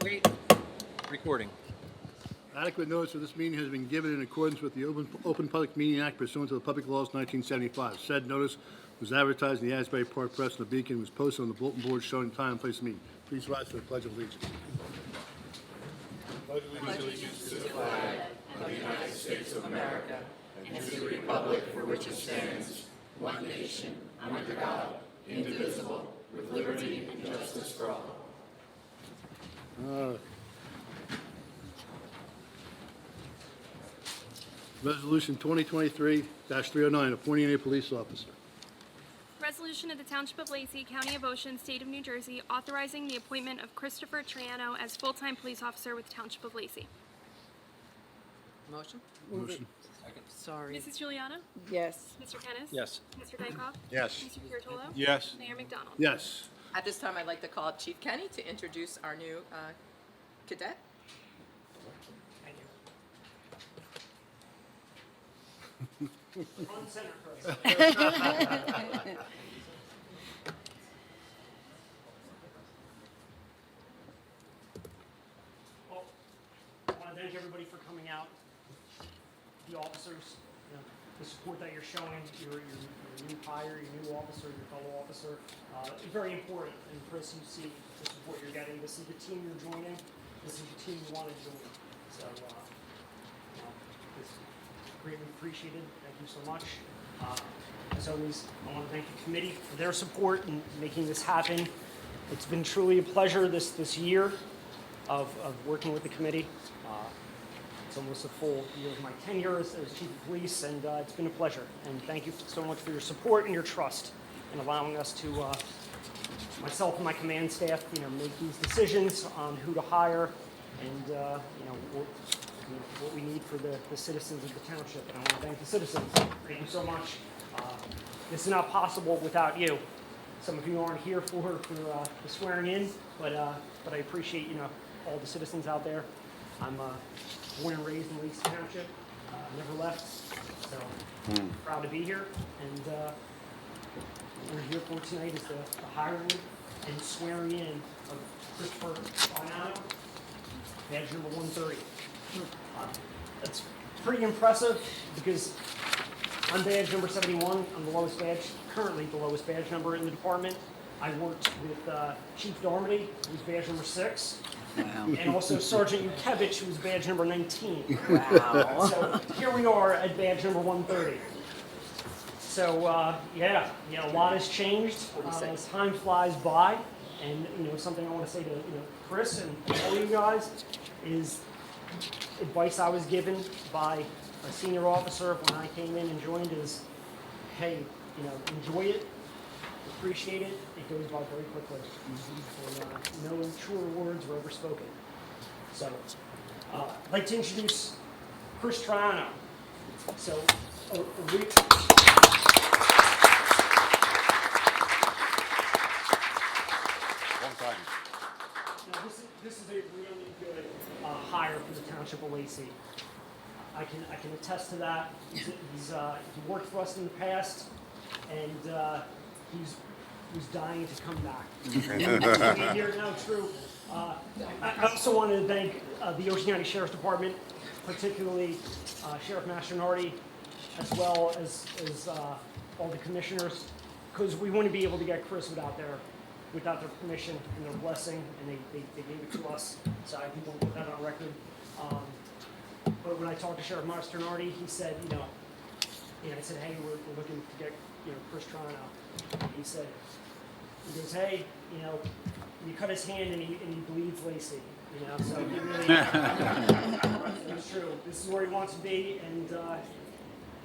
Wait. Recording. Adequate notice of this meeting has been given in accordance with the Open Public Meeting Act pursuant to the Public Laws 1975. Said notice was advertised in the Asbury Park Press and the Beacon, was posted on the bulletin board showing time and place of meeting. Please rise for the Pledge of Allegiance. Resolution 2023-309, appointing a police officer. Resolution of the Township of Lacey, County of Ocean, State of New Jersey, authorizing the appointment of Christopher Triano as full-time police officer with Township of Lacey. Motion? Motion. Sorry. Mrs. Juliana? Yes. Mr. Kennis? Yes. Mr. Dykoff? Yes. Mr. Curatolo? Yes. Mayor McDonald? Yes. At this time, I'd like to call Chief Kenny to introduce our new cadet. Thank you. Front center, Chris. Well, I want to thank everybody for coming out. The officers, the support that you're showing, your new hire, your new officer, your fellow officer, is very important. And Chris, you see the support you're getting. This is the team you're joining. This is the team you want to join. So, it's greatly appreciated. Thank you so much. As always, I want to thank the committee for their support in making this happen. It's been truly a pleasure this year of working with the committee. It's almost a full year of my tenure as chief of police, and it's been a pleasure. And thank you so much for your support and your trust in allowing us to, myself and my command staff, make these decisions on who to hire and, what we need for the citizens of the township. And I want to thank the citizens. Thank you so much. This is not possible without you. Some of you aren't here for the swearing in, but I appreciate all the citizens out there. I'm born and raised in Lacey Township. Never left, so proud to be here. And what we're here for tonight is the hiring and swearing in of Christopher Triano, badge number 130. That's pretty impressive because I'm badge number 71. I'm the lowest badge, currently the lowest badge number in the department. I worked with Chief Darmody, who's badge number 6. Wow. And also Sergeant Yukevich, who's badge number 19. Wow. So here we are at badge number 130. So a lot has changed as time flies by. And something I want to say to Chris and all you guys is advice I was given by a senior officer when I came in and joined is, hey, enjoy it, appreciate it. It goes by very quickly. And, no truer words were ever spoken. So, I'd like to introduce Chris Triano. So, Long time. Now, this is a really good hire for the Township of Lacey. I can attest to that. He worked for us in the past, and he's dying to come back. Here now, true. I also wanted to thank the Ocean County Sheriff's Department, particularly Sheriff Mastronardi, as well as all the commissioners, because we wouldn't be able to get Chris without their permission and their blessing, and they gave it to us. So I think we'll put that on record. But when I talked to Sheriff Mastronardi, he said, I said, hey, we're looking to get Chris Triano. He goes, hey, you cut his hand and he bleeds Lacey, so he really, it's true. This is where he wants to be, and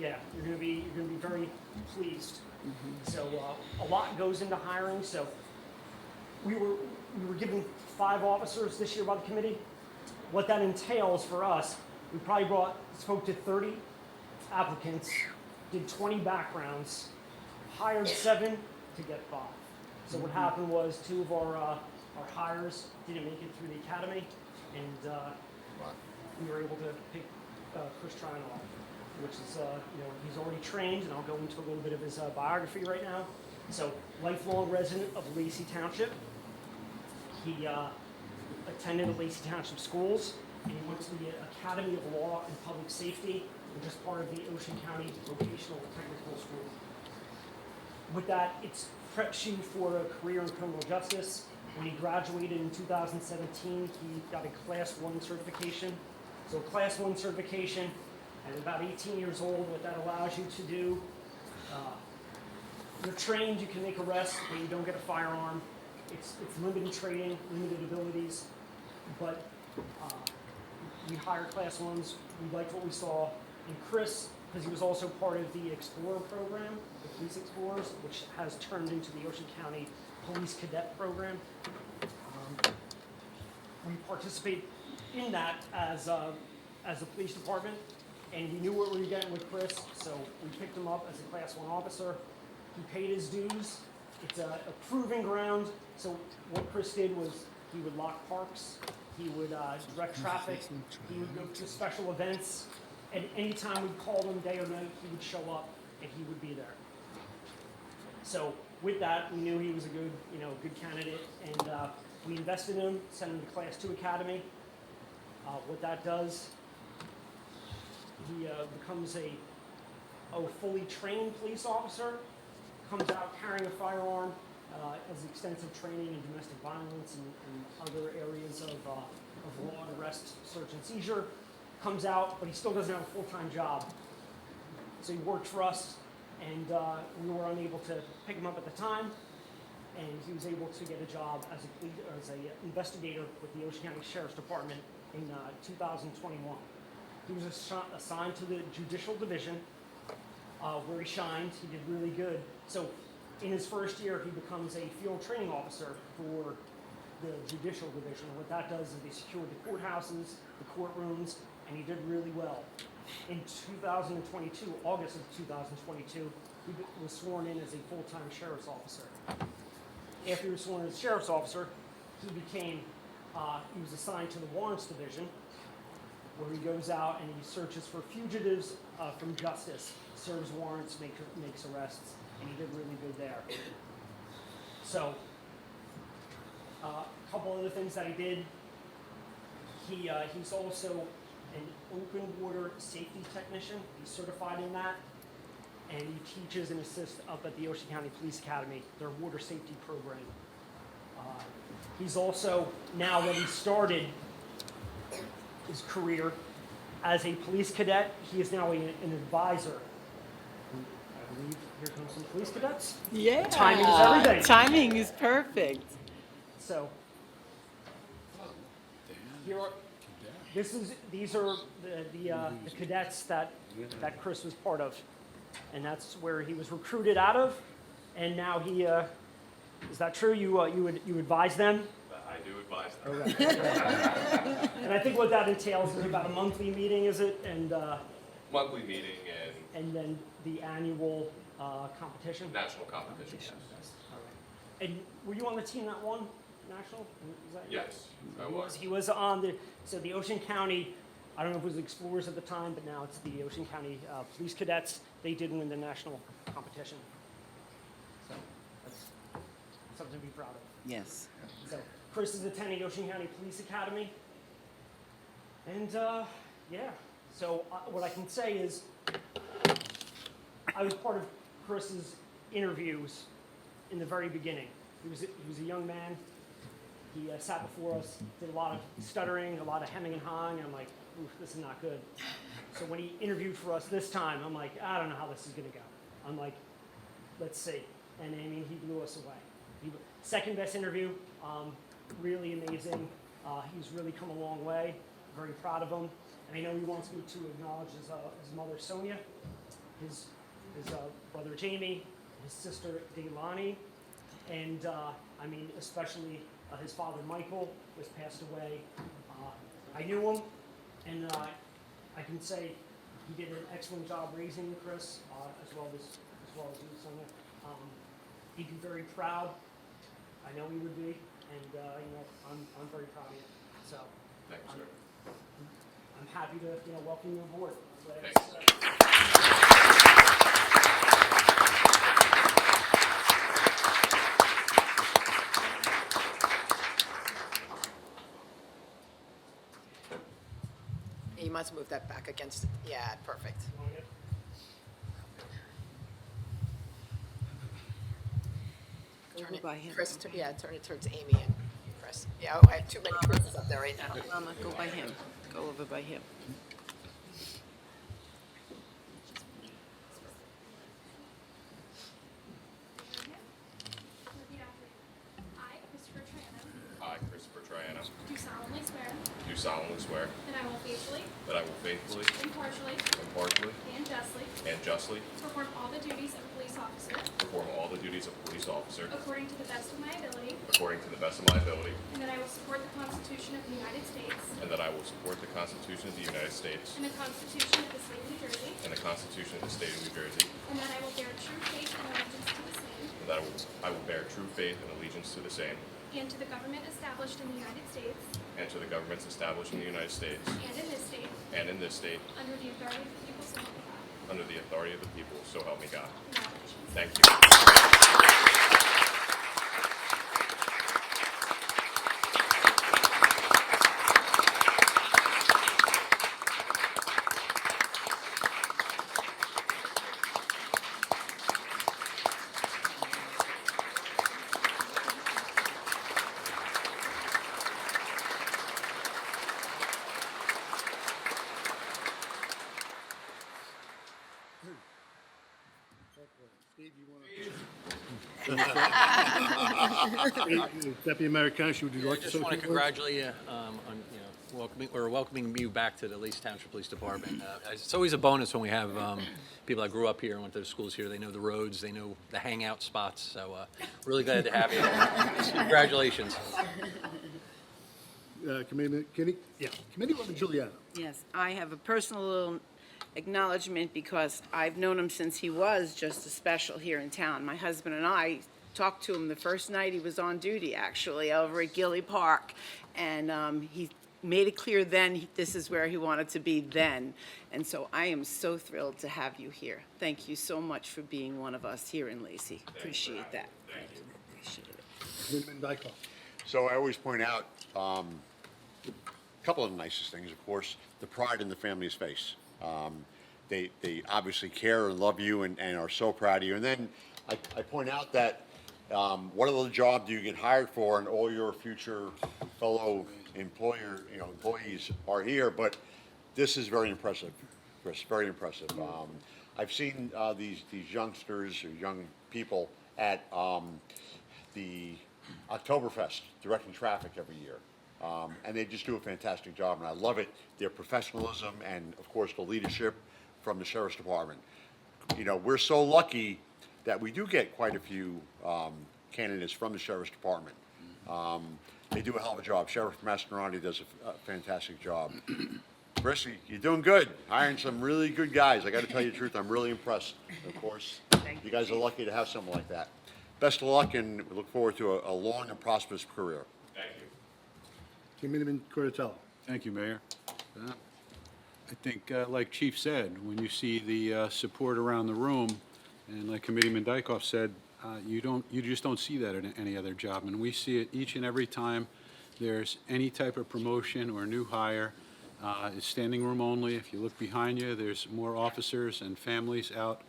you're gonna be very pleased. So a lot goes into hiring. So we were given 5 officers this year by the committee. What that entails for us, we probably spoke to 30 applicants, did 20 backgrounds, hired 7 to get 5. So what happened was 2 of our hires didn't make it through the academy, and we were able to pick Chris Triano, which is he's already trained, and I'll go into a little bit of his biography right now. So lifelong resident of Lacey Township. He attended the Lacey Township Schools, and he went to the Academy of Law and Public Safety, which is part of the Ocean County Vocational Technical School. With that, it preps you for a career in criminal justice. When he graduated in 2017, he got a Class 1 certification. So Class 1 certification, at about 18 years old, what that allows you to do, you're trained, you can make arrests, but you don't get a firearm. It's limited training, limited abilities, but we hire Class 1s. We liked what we saw in Chris, because he was also part of the Explorer program, the Police Explorers, which has turned into the Ocean County Police Cadet program. We participate in that as a police department, and we knew what we were getting with Chris, so we picked him up as a Class 1 officer. He paid his dues. It's a proving ground. So what Chris did was he would lock parks, he would direct traffic, he would go to special events, and anytime we'd call him day or night, he would show up and he would be there. So with that, we knew he was a good, good candidate, and we invested in him, sent him to Class 2 Academy. What that does, he becomes a fully trained police officer, comes out carrying a firearm, has extensive training in domestic violence and other areas of law and arrest, search and seizure, comes out, but he still doesn't have a full-time job. So he worked for us, and we were unable to pick him up at the time, and he was able to get a job as an investigator with the Ocean County Sheriff's Department in 2021. He was assigned to the Judicial Division, where he shined. He did really good. So in his first year, he becomes a field training officer for the Judicial Division. What that does is they secure the courthouses, the courtrooms, and he did really well. In 2022, August of 2022, he was sworn in as a full-time sheriff's officer. After he was sworn in as sheriff's officer, he was assigned to the Warrants Division, where he goes out and he searches for fugitives from justice, serves warrants, makes arrests, and he did really good there. So, a couple other things that he did. He's also an open water safety technician. He's certified in that, and he teaches and assists up at the Ocean County Police Academy, their water safety program. He's also, now that he started his career as a police cadet, he is now an advisor. I believe here comes some police cadets. Yeah. Timing is everything. Timing is perfect. So, these are the cadets that Chris was part of, and that's where he was recruited out of, and now he is that true? You advise them? I do advise them. Okay. And I think what that entails is about a monthly meeting, is it? And Monthly meeting and then the annual competition. national competition. Yes. All right. And were you on the team that won national? Is that Yes, I was. He was on the Ocean County, I don't know if it was Explorers at the time, but now it's the Ocean County Police Cadets. They did win the national competition. So that's something to be proud of. Yes. So Chris is attending Ocean County Police Academy. And yeah, so what I can say is I was part of Chris's interviews in the very beginning. He was a young man. He sat before us, did a lot of stuttering, a lot of hemming and hawing, and I'm like, oof, this is not good. So when he interviewed for us this time, I'm like, I don't know how this is gonna go. I'm like, let's see. And I mean, he blew us away. Second best interview, really amazing. He's really come a long way. Very proud of him. And I know he wants me to acknowledge his mother, Sonia, his brother, Jamie, his sister, Deilani, and I mean, especially his father, Michael, was passed away. I knew him, and I can say he did an excellent job raising Chris, as well as you, Sonia. He'd be very proud. I know he would be, and I'm very proud of you. So Thanks, sir. I'm happy to welcome you aboard. Thanks. you must move that back against it. Yeah, perfect. Turn it, by him. Chris, yeah, turn it towards Amy and Chris. Yeah, I have too many Chris's up there right now. Mama, go by him. Go over by him. Repeat after me. I, Christopher Triano, I, Christopher Triano, do solemnly swear do solemnly swear that I will faithfully, that I will faithfully, impartially, impartially, and justly perform all the duties of police officer police officer according to the best of my ability, according to the best of my ability, and that I will support the Constitution of the United States and that I will support the Constitution of the United States and the Constitution of the State of New Jersey, and the Constitution of the State of New Jersey, and that I will bear true faith and allegiance to the same and that I will bear true faith and allegiance to the same and to the government established in the United States and to the governments established in the United States and in this state and in this state under the authority of the people, so help me God. under the authority of the people, so help me God. Congratulations. Thank you. Steve, you want to? Deputy Mayor Kennis, would you I like to just say a want to few words? congratulate you on, welcoming you back to the Lacey Township Police Department. It's always a bonus when we have people that grew up here and went to the schools here. They know the roads, they know the hangout spots, so really glad to have you. Congratulations. Committeeman Kinney? Yeah. Committeewoman Giuliano. Yes, I have a personal little acknowledgement because I've known him since he was just a special here in town. My husband and I talked to him the first night he was on duty, actually, over at Gilly Park. And he made it clear then this is where he wanted to be then. And so I am so thrilled to have you here. Thank you so much for being one of us here in Lacey. Appreciate that. Thank you. Appreciate it. Committeeman Dykoff. So I always point out a couple of the nicest things, of course, the pride in the family's face. They obviously care and love you and are so proud of you. And then I point out that what other job do you get hired for, and all your future fellow employees are here. But this is very impressive, Chris. Very impressive. I've seen these youngsters or young people at the Oktoberfest directing traffic every year. And they just do a fantastic job, and I love it. Their professionalism and, of course, the leadership from the Sheriff's Department. You know, we're so lucky that we do get quite a few candidates from the Sheriff's Department. They do a hell of a job. Sheriff Mastroianni does a fantastic job. Chris, you're doing good. Hiring some really good guys. I got to tell you the truth, I'm really impressed. Of course, you guys are lucky to have someone like that. Best of luck, and we look forward to a long and prosperous career. Thank you. Committeeman Curatello. Thank you, Mayor. I think, like Chief said, when you see the support around the room, and like Committeeman Dykoff said, you just don't see that in any other job. And we see it each and every time there's any type of promotion or new hire. It's standing room only. If you look behind you, there's more officers and families out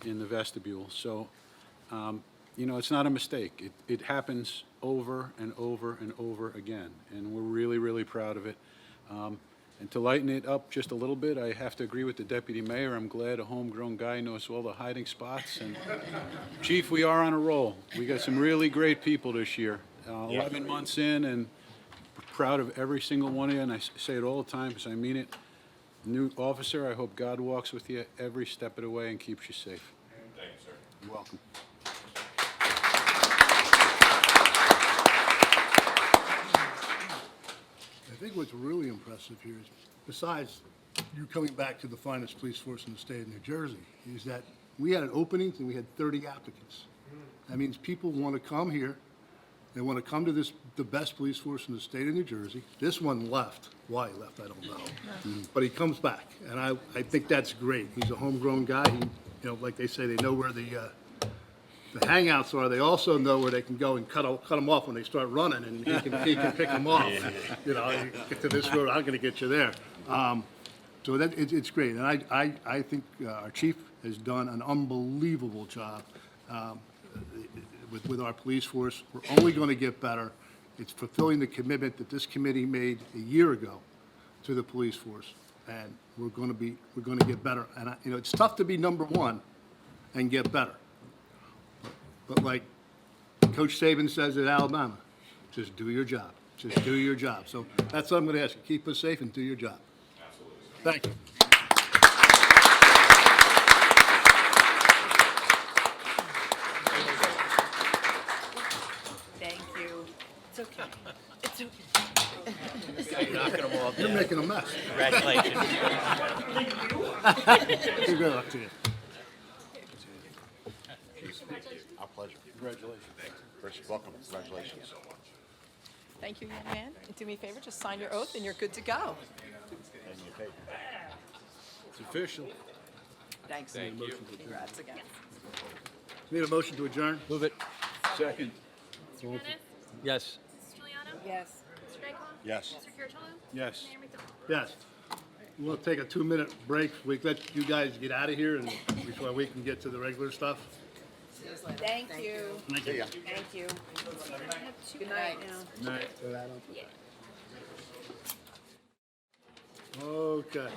in the vestibule. So, you know, it's not a mistake. It happens over and over and over again, and we're really, really proud of it. And to lighten it up just a little bit, I have to agree with the deputy mayor. I'm glad a homegrown guy knows all the hiding spots. And Chief, we are on a roll. We got some really great people this year. 11 months in, and proud of every single one of you, and I say it all the time because I mean it. New officer, I hope God walks with you every step of the way and keeps you safe. Thank you, sir. You're welcome. I think what's really impressive here is, besides you coming back to the finest police force in the state of New Jersey, is that we had an opening and we had 30 applicants. That means people want to come here, they want to come to the best police force in the state of New Jersey. This one left. Why he left, I don't know. But he comes back, and I think that's great. He's a homegrown guy. He, like they say, they know where the hangouts are. They also know where they can go and cut them off when they start running, and he can pick them off. You get to this road, I'm going to get you there. So that, it's great, and I think our chief has done an unbelievable job with our police force. We're only going to get better. It's fulfilling the commitment that this committee made a year ago to the police force, and we're going to get better. And, it's tough to be number one and get better. But like Coach Saban says at Alabama, just do your job. Just do your job. So that's what I'm going to ask you. Keep us safe and do your job. Thank you. Thank you. It's okay. It's okay. You're making a mess. Congratulations. Good luck to you. Our pleasure. Congratulations. Chris, welcome. Congratulations. Thank you, young man. And do me a favor, just sign your oath and you're good to go. And your paper. It's official. Thanks. Thank you. Congrats again. Need a motion to adjourn? Move it. Second. Mr. Kennis? Yes. Mrs. Juliana? Yes. Mr. Dykoff? Yes. Mr. Curatolo? Yes. Mayor McDonald? Yes. We'll take a 2-minute break. We let you guys get out of here and before we can get to the regular stuff. Thank you. See ya. Thank you. Good night now. Okay.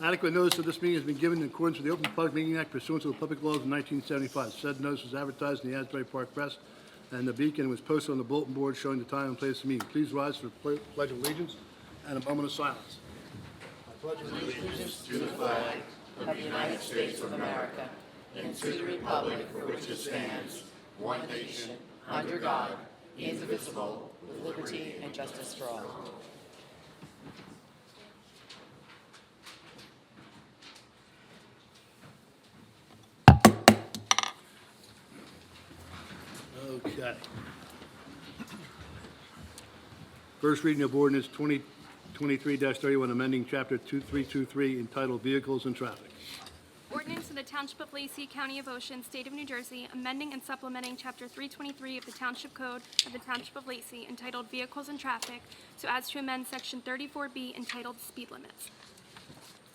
Adequate notice of this meeting has been given in accordance with the Open Public Meeting Act pursuant to the public laws of 1975. Said notice was advertised in the Asbury Park Press and the Beacon and was posted on the bulletin board showing the time and place of the meeting. Please rise for the Pledge of Allegiance and a moment of silence. Of the United States of America and to the republic for which it stands, one nation, under God, indivisible, with liberty and justice for all. Okay. First reading of ordinance 2023-31, amending Chapter 2323 entitled Vehicles and Traffic. Ordinance of the Township of Lacey, County of Ocean, State of New Jersey, amending and supplementing Chapter 323 of the Township Code of the Township of Lacey entitled Vehicles and Traffic so as to amend Section 34B entitled Speed Limits.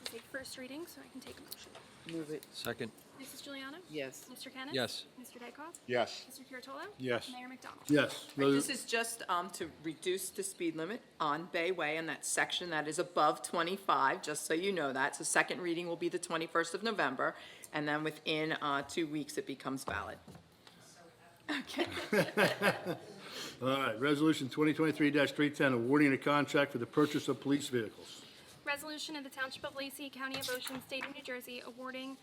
This is a first reading, so I can take a motion. Move it. Second. Mrs. Juliana? Yes. Mr. Kennis? Yes. Mr. Dykoff? Yes. Mr. Curatolo? Yes. Mayor McDonald? Yes. This is just to reduce the speed limit on Bay Way in that section that is above 25, just so you know that. So second reading will be the 21st of November, and then within 2 weeks it becomes valid. Okay. All right, Resolution 2023-310, awarding a contract for the purchase of police vehicles. Resolution of the Township of Lacey, County of Ocean, State of New Jersey, awarding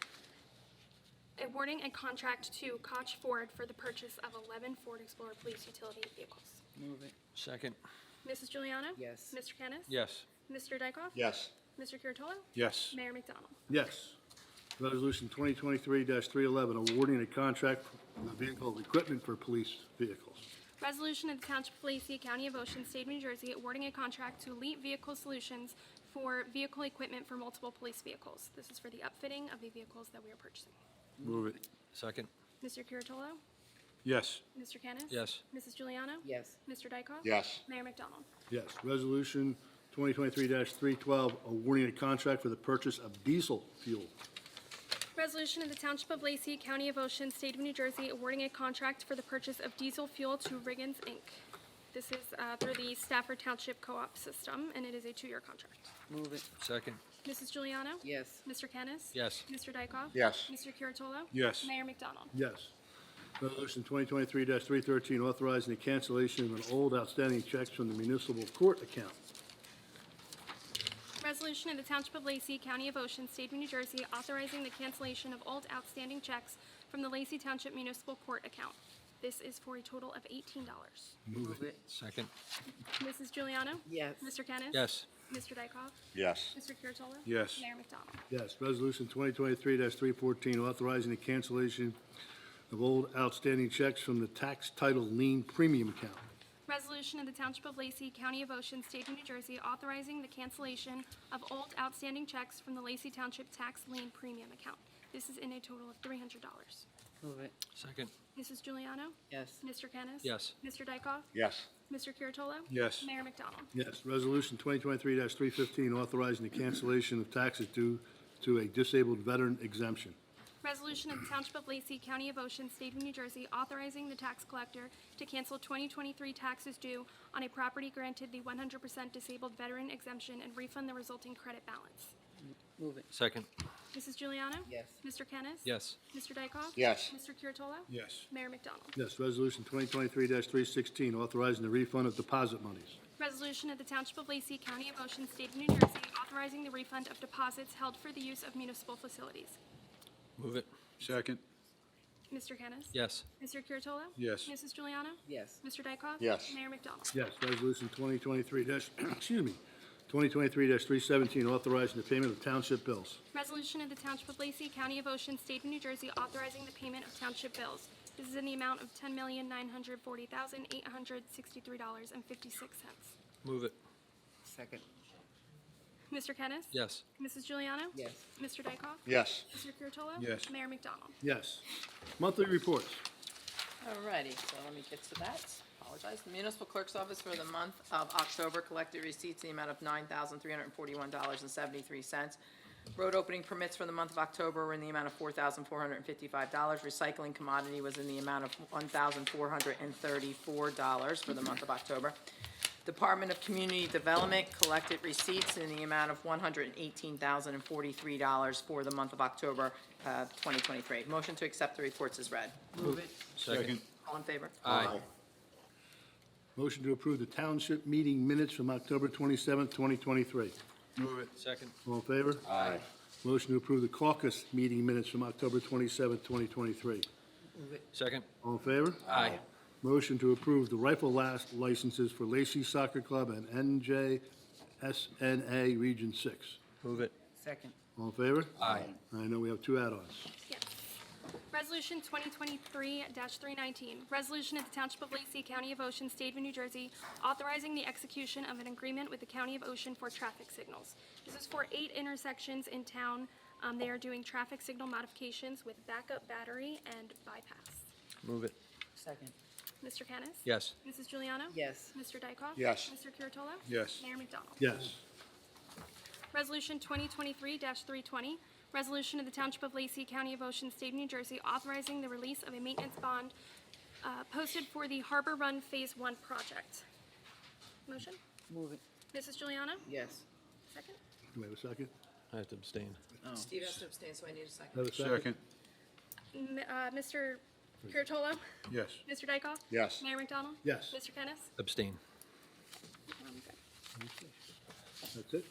a contract to Koch Ford for the purchase of 11 Ford Explorer police utility vehicles. Move it. Second. Mrs. Juliana? Yes. Mr. Kennis? Yes. Mr. Dykoff? Yes. Mr. Curatolo? Yes. Mayor McDonald? Yes. Resolution 2023-311, awarding a contract for the vehicle equipment for police vehicles. Resolution of the Township of Lacey, County of Ocean, State of New Jersey, awarding a contract to Elite Vehicle Solutions for vehicle equipment for multiple police vehicles. This is for the upfitting of the vehicles that we are purchasing. Move it. Second. Mr. Curatolo? Yes. Mr. Kennis? Yes. Mrs. Juliana? Yes. Mr. Dykoff? Yes. Mayor McDonald? Yes. Resolution 2023-312, awarding a contract for the purchase of diesel fuel. Resolution of the Township of Lacey, County of Ocean, State of New Jersey, awarding a contract for the purchase of diesel fuel to Riggins, Inc. This is through the Stafford Township Co-op system, and it is a 2-year contract. Move it. Second. Mrs. Juliana? Yes. Mr. Kennis? Yes. Mr. Dykoff? Yes. Mr. Curatolo? Yes. Mayor McDonald? Yes. Resolution 2023-313, authorizing the cancellation of an old outstanding checks from the municipal court account. Resolution of the Township of Lacey, County of Ocean, State of New Jersey, authorizing the cancellation of old outstanding checks from the Lacey Township Municipal Court account. This is for a total of $18. Move it. Second. Mrs. Juliana? Yes. Mr. Kennis? Yes. Mr. Dykoff? Yes. Mr. Curatolo? Yes. Mayor McDonald? Yes. Resolution 2023-314, authorizing the cancellation of old outstanding checks from the tax title lien premium account. Resolution of the Township of Lacey, County of Ocean, State of New Jersey, authorizing the cancellation of old outstanding checks from the Lacey Township Tax Lien Premium account. This is in a total of $300. Move it. Second. Mrs. Juliano? Yes. Mr. Kennis? Yes. Mr. Dykoff? Yes. Mr. Curatolo? Yes. Mayor McDonald? Yes. Resolution 2023-315, authorizing the cancellation of taxes due to a disabled veteran exemption. Resolution of the Township of Lacey, County of Ocean, State of New Jersey, authorizing the tax collector to cancel 2023 taxes due on a property granted the 100% disabled veteran exemption and refund the resulting credit balance. Move it. Second. Mrs. Juliano? Yes. Mr. Kennis? Yes. Mr. Dykoff? Yes. Mr. Curatolo? Yes. Mayor McDonald? Yes. Resolution 2023-316, authorizing the refund of deposit monies. Resolution of the Township of Lacey, County of Ocean, State of New Jersey, authorizing the refund of deposits held for the use of municipal facilities. Move it. Second. Mr. Kennis? Yes. Mr. Curatolo? Yes. Mrs. Juliano? Yes. Mr. Dykoff? Yes. Mayor McDonald? Yes. Resolution 2023-317, authorizing the payment of township bills. Resolution of the Township of Lacey, County of Ocean, State of New Jersey, authorizing the payment of township bills. This is in the amount of $10,940,863.56. Move it. Second. Mr. Kennis? Yes. Mrs. Juliano? Yes. Mr. Dykoff? Yes. Mr. Curatolo? Yes. Mayor McDonald? Yes. Monthly reports. Alrighty, so let me get to that. Apologize. The municipal clerk's office for the month of October collected receipts in the amount of $9,341.73. Road opening permits for the month of October were in the amount of $4,455. Recycling commodity was in the amount of $1,434 for the month of October. Department of Community Development collected receipts in the amount of $118,043 for the month of October 2023. Motion to accept the reports is read. Move it. Second. All in favor? Aye. Motion to approve the township meeting minutes from October 27th, 2023. Move it. Second. All in favor? Aye. Motion to approve the caucus meeting minutes from October 27th, 2023. Move it. Second. All in favor? Aye. Motion to approve the rifle last licenses for Lacey Soccer Club and NJSNA Region 6. Move it. Second. All in favor? Aye. I know we have two add-ons. Yes. Resolution 2023-319, resolution of the Township of Lacey, County of Ocean, State of New Jersey, authorizing the execution of an agreement with the County of Ocean for traffic signals. This is for 8 intersections in town. They are doing traffic signal modifications with backup battery and bypass. Move it. Second. Mr. Kennis? Yes. Mrs. Juliano? Yes. Mr. Dykoff? Yes. Mr. Curatolo? Yes. Mayor McDonald? Yes. Resolution 2023-320, resolution of the Township of Lacey, County of Ocean, State of New Jersey, authorizing the release of a maintenance bond posted for the Harbor Run Phase 1 project. Motion? Move it. Mrs. Juliano? Yes. Second? Do we have a second? I have to abstain. Steve has to abstain, so I need a second. Have a second? Second. Mr. Curatolo? Yes. Mr. Dykoff? Yes. Mayor McDonald? Yes. Mr. Kennis? Abstain. That's it?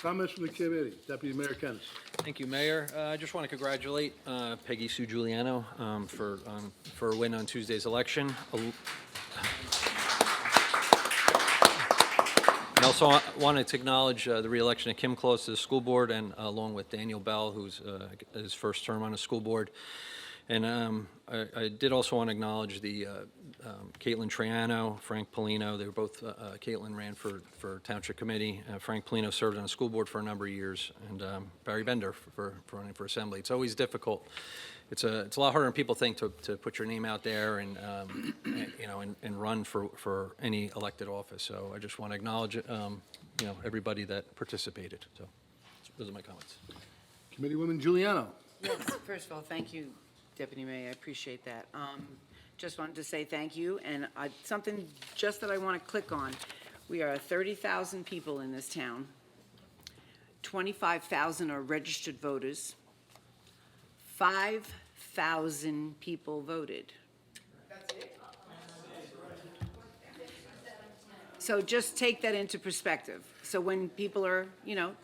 Comments from the committee. Deputy Mayor Kennis. Thank you, Mayor. I just want to congratulate Peggy Sue Giuliano for a win on Tuesday's election. I also wanted to acknowledge the reelection of Kim Close to the school board, and along with Daniel Bell, who's his first term on the school board. And I did also want to acknowledge the Caitlin Triano, Frank Polino. They were both, Caitlin ran for Township Committee. Frank Polino served on the school board for a number of years, and Barry Bender for running for Assembly. It's always difficult. It's a lot harder than people think to put your name out there and and run for any elected office. So I just want to acknowledge everybody that participated. So those are my comments. Committeewoman Giuliano. Yes, first of all, thank you, Deputy Mayor, I appreciate that. Just wanted to say thank you, and something just that I want to click on. We are 30,000 people in this town. 25,000 are registered voters. 5,000 people voted. So just take that into perspective. So when people are,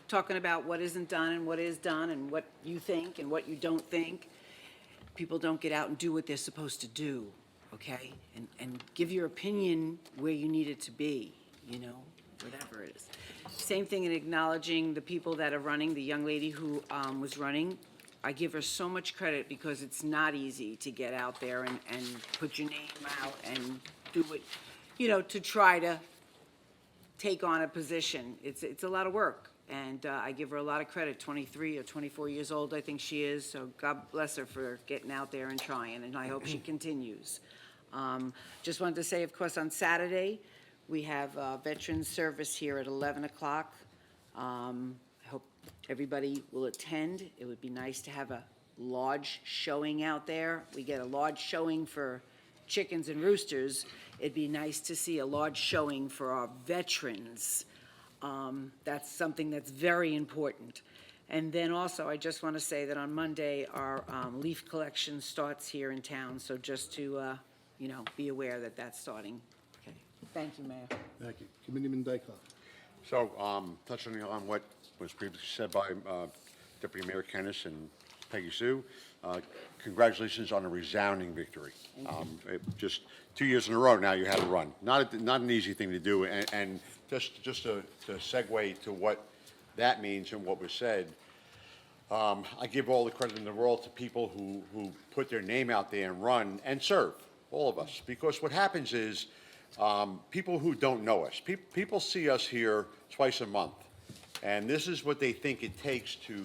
talking about what isn't done and what is done and what you think and what you don't think, people don't get out and do what they're supposed to do, okay? And give your opinion where you need it to be, whatever it is. Same thing in acknowledging the people that are running, the young lady who was running. I give her so much credit because it's not easy to get out there and put your name out and do it, to try to take on a position. It's a lot of work, And I give her a lot of credit, 23 or 24 years old, I think she is, so God bless her for getting out there and trying, and I hope she continues. Just wanted to say, of course, on Saturday, we have Veterans Service here at 11 o'clock. I hope everybody will attend. It would be nice to have a large showing out there. We get a large showing for chickens and roosters. It'd be nice to see a large showing for our veterans. That's something that's very important. And then also, I just want to say that on Monday, our leaf collection starts here in town, so just to, be aware that that's starting. Okay. Thank you, Mayor. Thank you. Committeeman Dykoff. So, touching on what was previously said by Deputy Mayor Kennis and Peggy Sue, congratulations on a resounding victory. Just 2 years in a row now you had a run. Not an easy thing to do, and just to segue to what that means and what was said, I give all the credit in the world to people who put their name out there and run and serve, all of us. Because what happens is, people who don't know us, people see us here twice a month, and this is what they think it takes to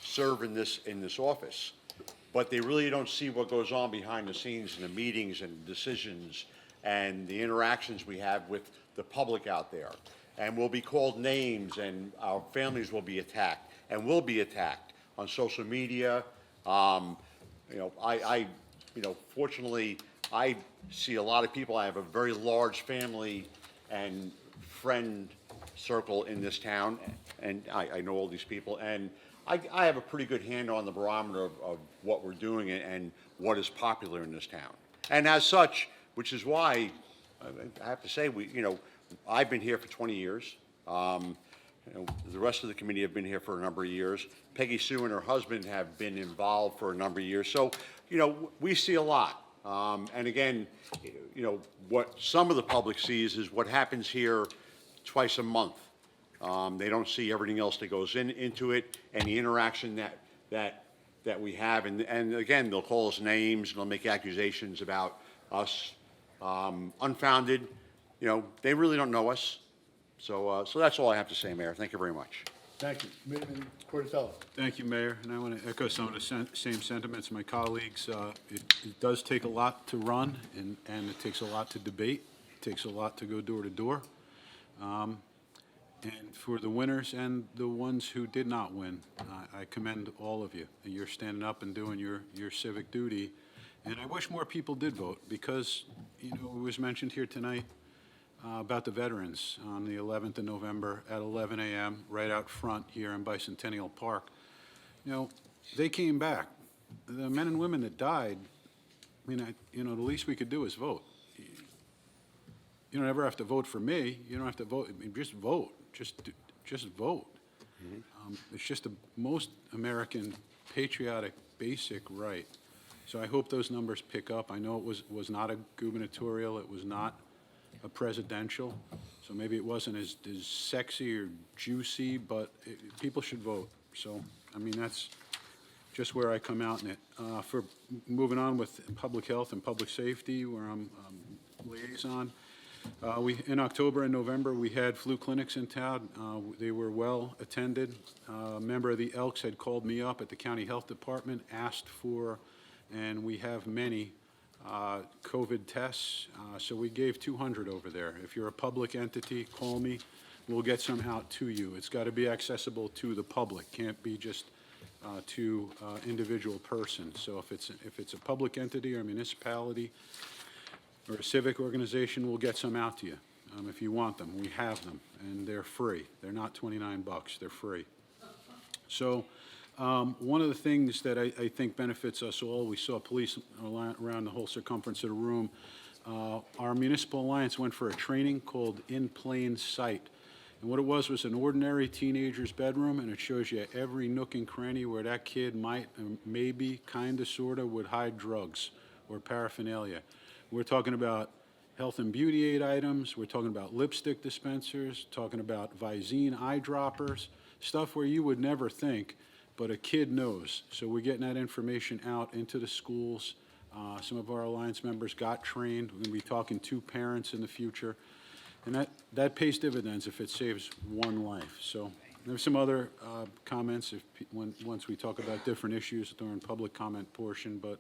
serve in this office. But they really don't see what goes on behind the scenes in the meetings and decisions and the interactions we have with the public out there. And we'll be called names, and our families will be attacked, and will be attacked on social media. Fortunately, I see a lot of people. I have a very large family and friend circle in this town, and I know all these people, and I have a pretty good handle on the barometer of what we're doing and what is popular in this town. And as such, which is why I have to say, I've been here for 20 years. The rest of the committee have been here for a number of years. Peggy Sue and her husband have been involved for a number of years. So, we see a lot. And again, what some of the public sees is what happens here twice a month. They don't see everything else that goes into it and the interaction that we have. And again, they'll call us names and they'll make accusations about us, unfounded. They really don't know us. So that's all I have to say, Mayor. Thank you very much. Thank you. Committeeman Cortatello. Thank you, Mayor, and I want to echo some of the same sentiments my colleagues. It does take a lot to run, and it takes a lot to debate. It takes a lot to go door to door. And for the winners and the ones who did not win, I commend all of you. You're standing up and doing your civic duty. And I wish more people did vote because, it was mentioned here tonight about the veterans on the 11th of November at 11 a.m. right out front here in Bicentennial Park. They came back. The men and women that died, the least we could do is vote. You don't ever have to vote for me. You don't have to vote. Just vote. Just vote. It's just the most American patriotic basic right. So I hope those numbers pick up. I know it was not a gubernatorial. It was not a presidential. So maybe it wasn't as sexy or juicy, but people should vote. So, that's just where I come out in it. For moving on with public health and public safety, where I'm liaison, in October and November, we had flu clinics in town. They were well attended. A member of the Elks had called me up at the county health department, asked for, and we have many COVID tests. So we gave 200 over there. If you're a public entity, call me. We'll get some out to you. It's got to be accessible to the public. Can't be just to individual persons. So if it's a public entity or a municipality or a civic organization, we'll get some out to you. If you want them, we have them, and they're free. They're not $29, they're free. So one of the things that I think benefits us all, we saw police around the whole circumference of the room. Our municipal alliance went for a training called In Plain Sight. And what it was an ordinary teenager's bedroom, and it shows you every nook and cranny where that kid might, maybe, kind of, sort of, would hide drugs or paraphernalia. We're talking about health and beauty aid items. We're talking about lipstick dispensers, talking about Visine eyedroppers, stuff where you would never think, but a kid knows. So we're getting that information out into the schools. Some of our alliance members got trained. We're going to be talking to parents in the future. And that pays dividends if it saves one life. So There's some other comments once we talk about different issues during public comment portion, but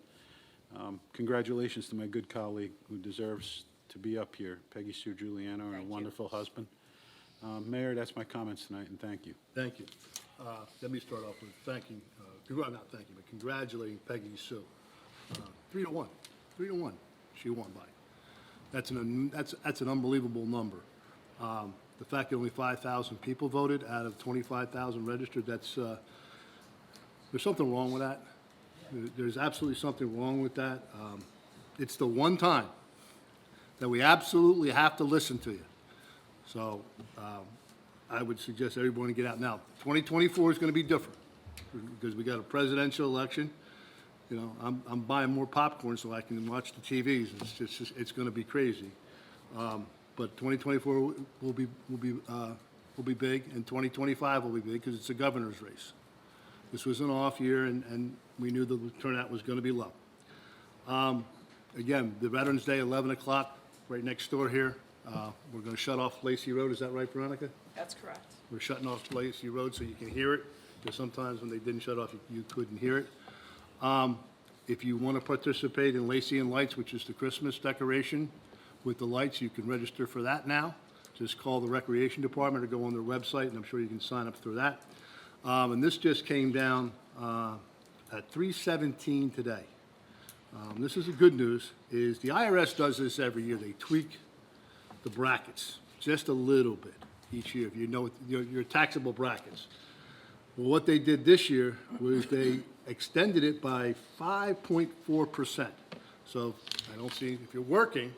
congratulations to my good colleague who deserves to be up here, Peggy Sue Giuliano, and a wonderful husband. Mayor, that's my comments tonight, and thank you. Thank you. Let me start off with thanking, not thanking, but congratulating Peggy Sue. 3-1, 3-1, she won by. That's an unbelievable number. The fact that only 5,000 people voted out of 25,000 registered, there's something wrong with that. There's absolutely something wrong with that. It's the one time that we absolutely have to listen to you. So I would suggest everyone get out. Now, 2024 is going to be different because we got a presidential election. You know, I'm buying more popcorn so I can watch the TVs. It's going to be crazy. But 2024 will be big, and 2025 will be big because it's a governor's race. This was an off year, and we knew the turnout was going to be low. Again, the Veterans Day, 11 o'clock, right next door here. We're going to shut off Lacey Road. Is that right, Veronica? That's correct. We're shutting off Lacey Road so you can hear it, because sometimes when they didn't shut off, you couldn't hear it. If you want to participate in Lacey and Lights, which is the Christmas decoration with the lights, you can register for that now. Just call the Recreation Department or go on their website, and I'm sure you can sign up through that. And this just came down at 3:17 today. This is the good news, is the IRS does this every year. They tweak the brackets just a little bit each year, if you know your taxable brackets. Well, what they did this year was they extended it by 5.4%. So I don't see, if you're working,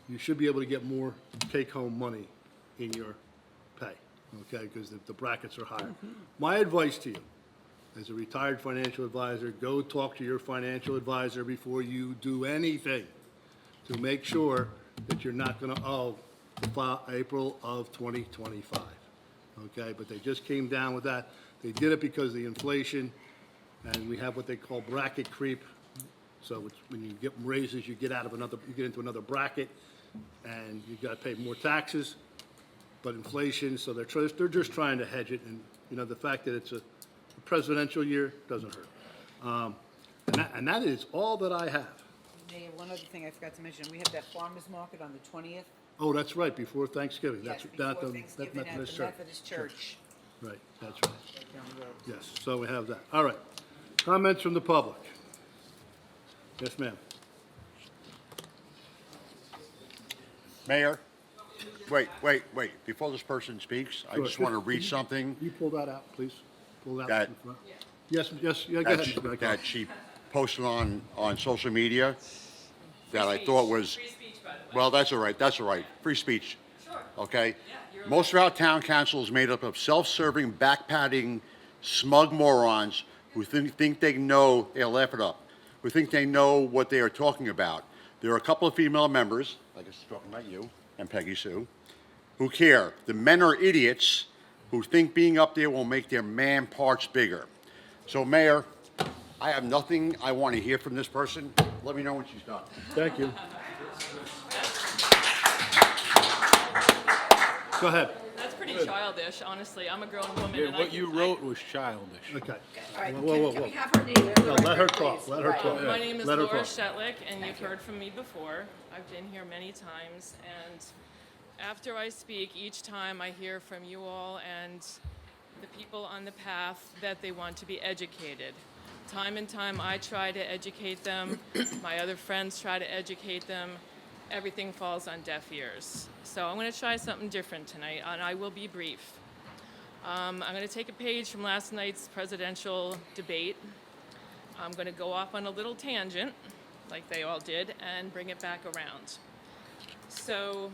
you should be able to get more take-home money in your pay, okay, because the brackets are higher. My advice to you, as a retired financial advisor, go talk to your financial advisor before you do anything to make sure that you're not going to owe April of 2025, okay? But they just came down with that. They did it because of the inflation, and we have what they call bracket creep. So it's when you get raises, you get into another bracket, and you got to pay more taxes. But inflation, so they're just trying to hedge it, and you know the fact that it's a presidential year doesn't hurt. And that is all that I have. Mayor, one other thing I forgot to mention, we have that farmer's market on the 20th. Oh, that's right, before Thanksgiving. Yes, That's before that Thanksgiving at the Methodist Church. Methodist Church. Right, that's right. Right down the road. Yes, so we have that. All right. Comments from the public? Yes, ma'am. Mayor, wait. Before this person speaks, I Sure. just want to read something You pull that out, please. Pull that That- in front. Yes, yeah, go that ahead. she, Mr. Dykoff. that she posted on social media that I thought was, well, that's all right, free speech. Okay? Most of our town council is made up of self-serving, back-patting, smug morons who think they know, they'll laugh it up, who think they know what they are talking about. There are a couple of female members, I guess talking about you and Peggy Sue, who care. The men are idiots who think being up there will make their man parts bigger. So, Mayor, I have nothing I want to hear from this person. Let me know when she's done. Thank you. Go ahead. That's pretty childish, honestly. I'm a grown woman. Yeah, and what you wrote was childish. Okay. All right, Whoa. can we have her name? No, let her talk, let her talk. My name is Let her Laura talk. Shetlick, and you've heard from me before. I've been here many times, and after I speak, each time I hear from you all and the people on the path that they want to be educated. Time and time I try to educate them, my other friends try to educate them. Everything falls on deaf ears. So I'm going to try something different tonight, and I will be brief. I'm going to take a page from last night's presidential debate. I'm going to go off on a little tangent, like they all did, and bring it back around. So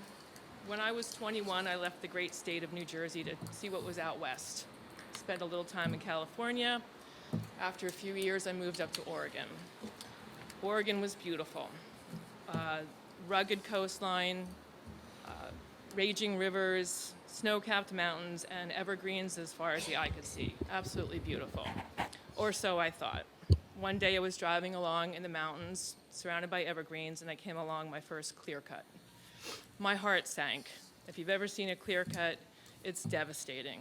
when I was 21, I left the great state of New Jersey to see what was out west. Spent a little time in California. After a few years, I moved up to Oregon. Oregon was beautiful. Rugged coastline, raging rivers, snow-capped mountains, and evergreens as far as the eye could see. Absolutely beautiful. Or so I thought. One day I was driving along in the mountains, surrounded by evergreens, and I came along my first clear cut. My heart sank. If you've ever seen a clear cut, it's devastating.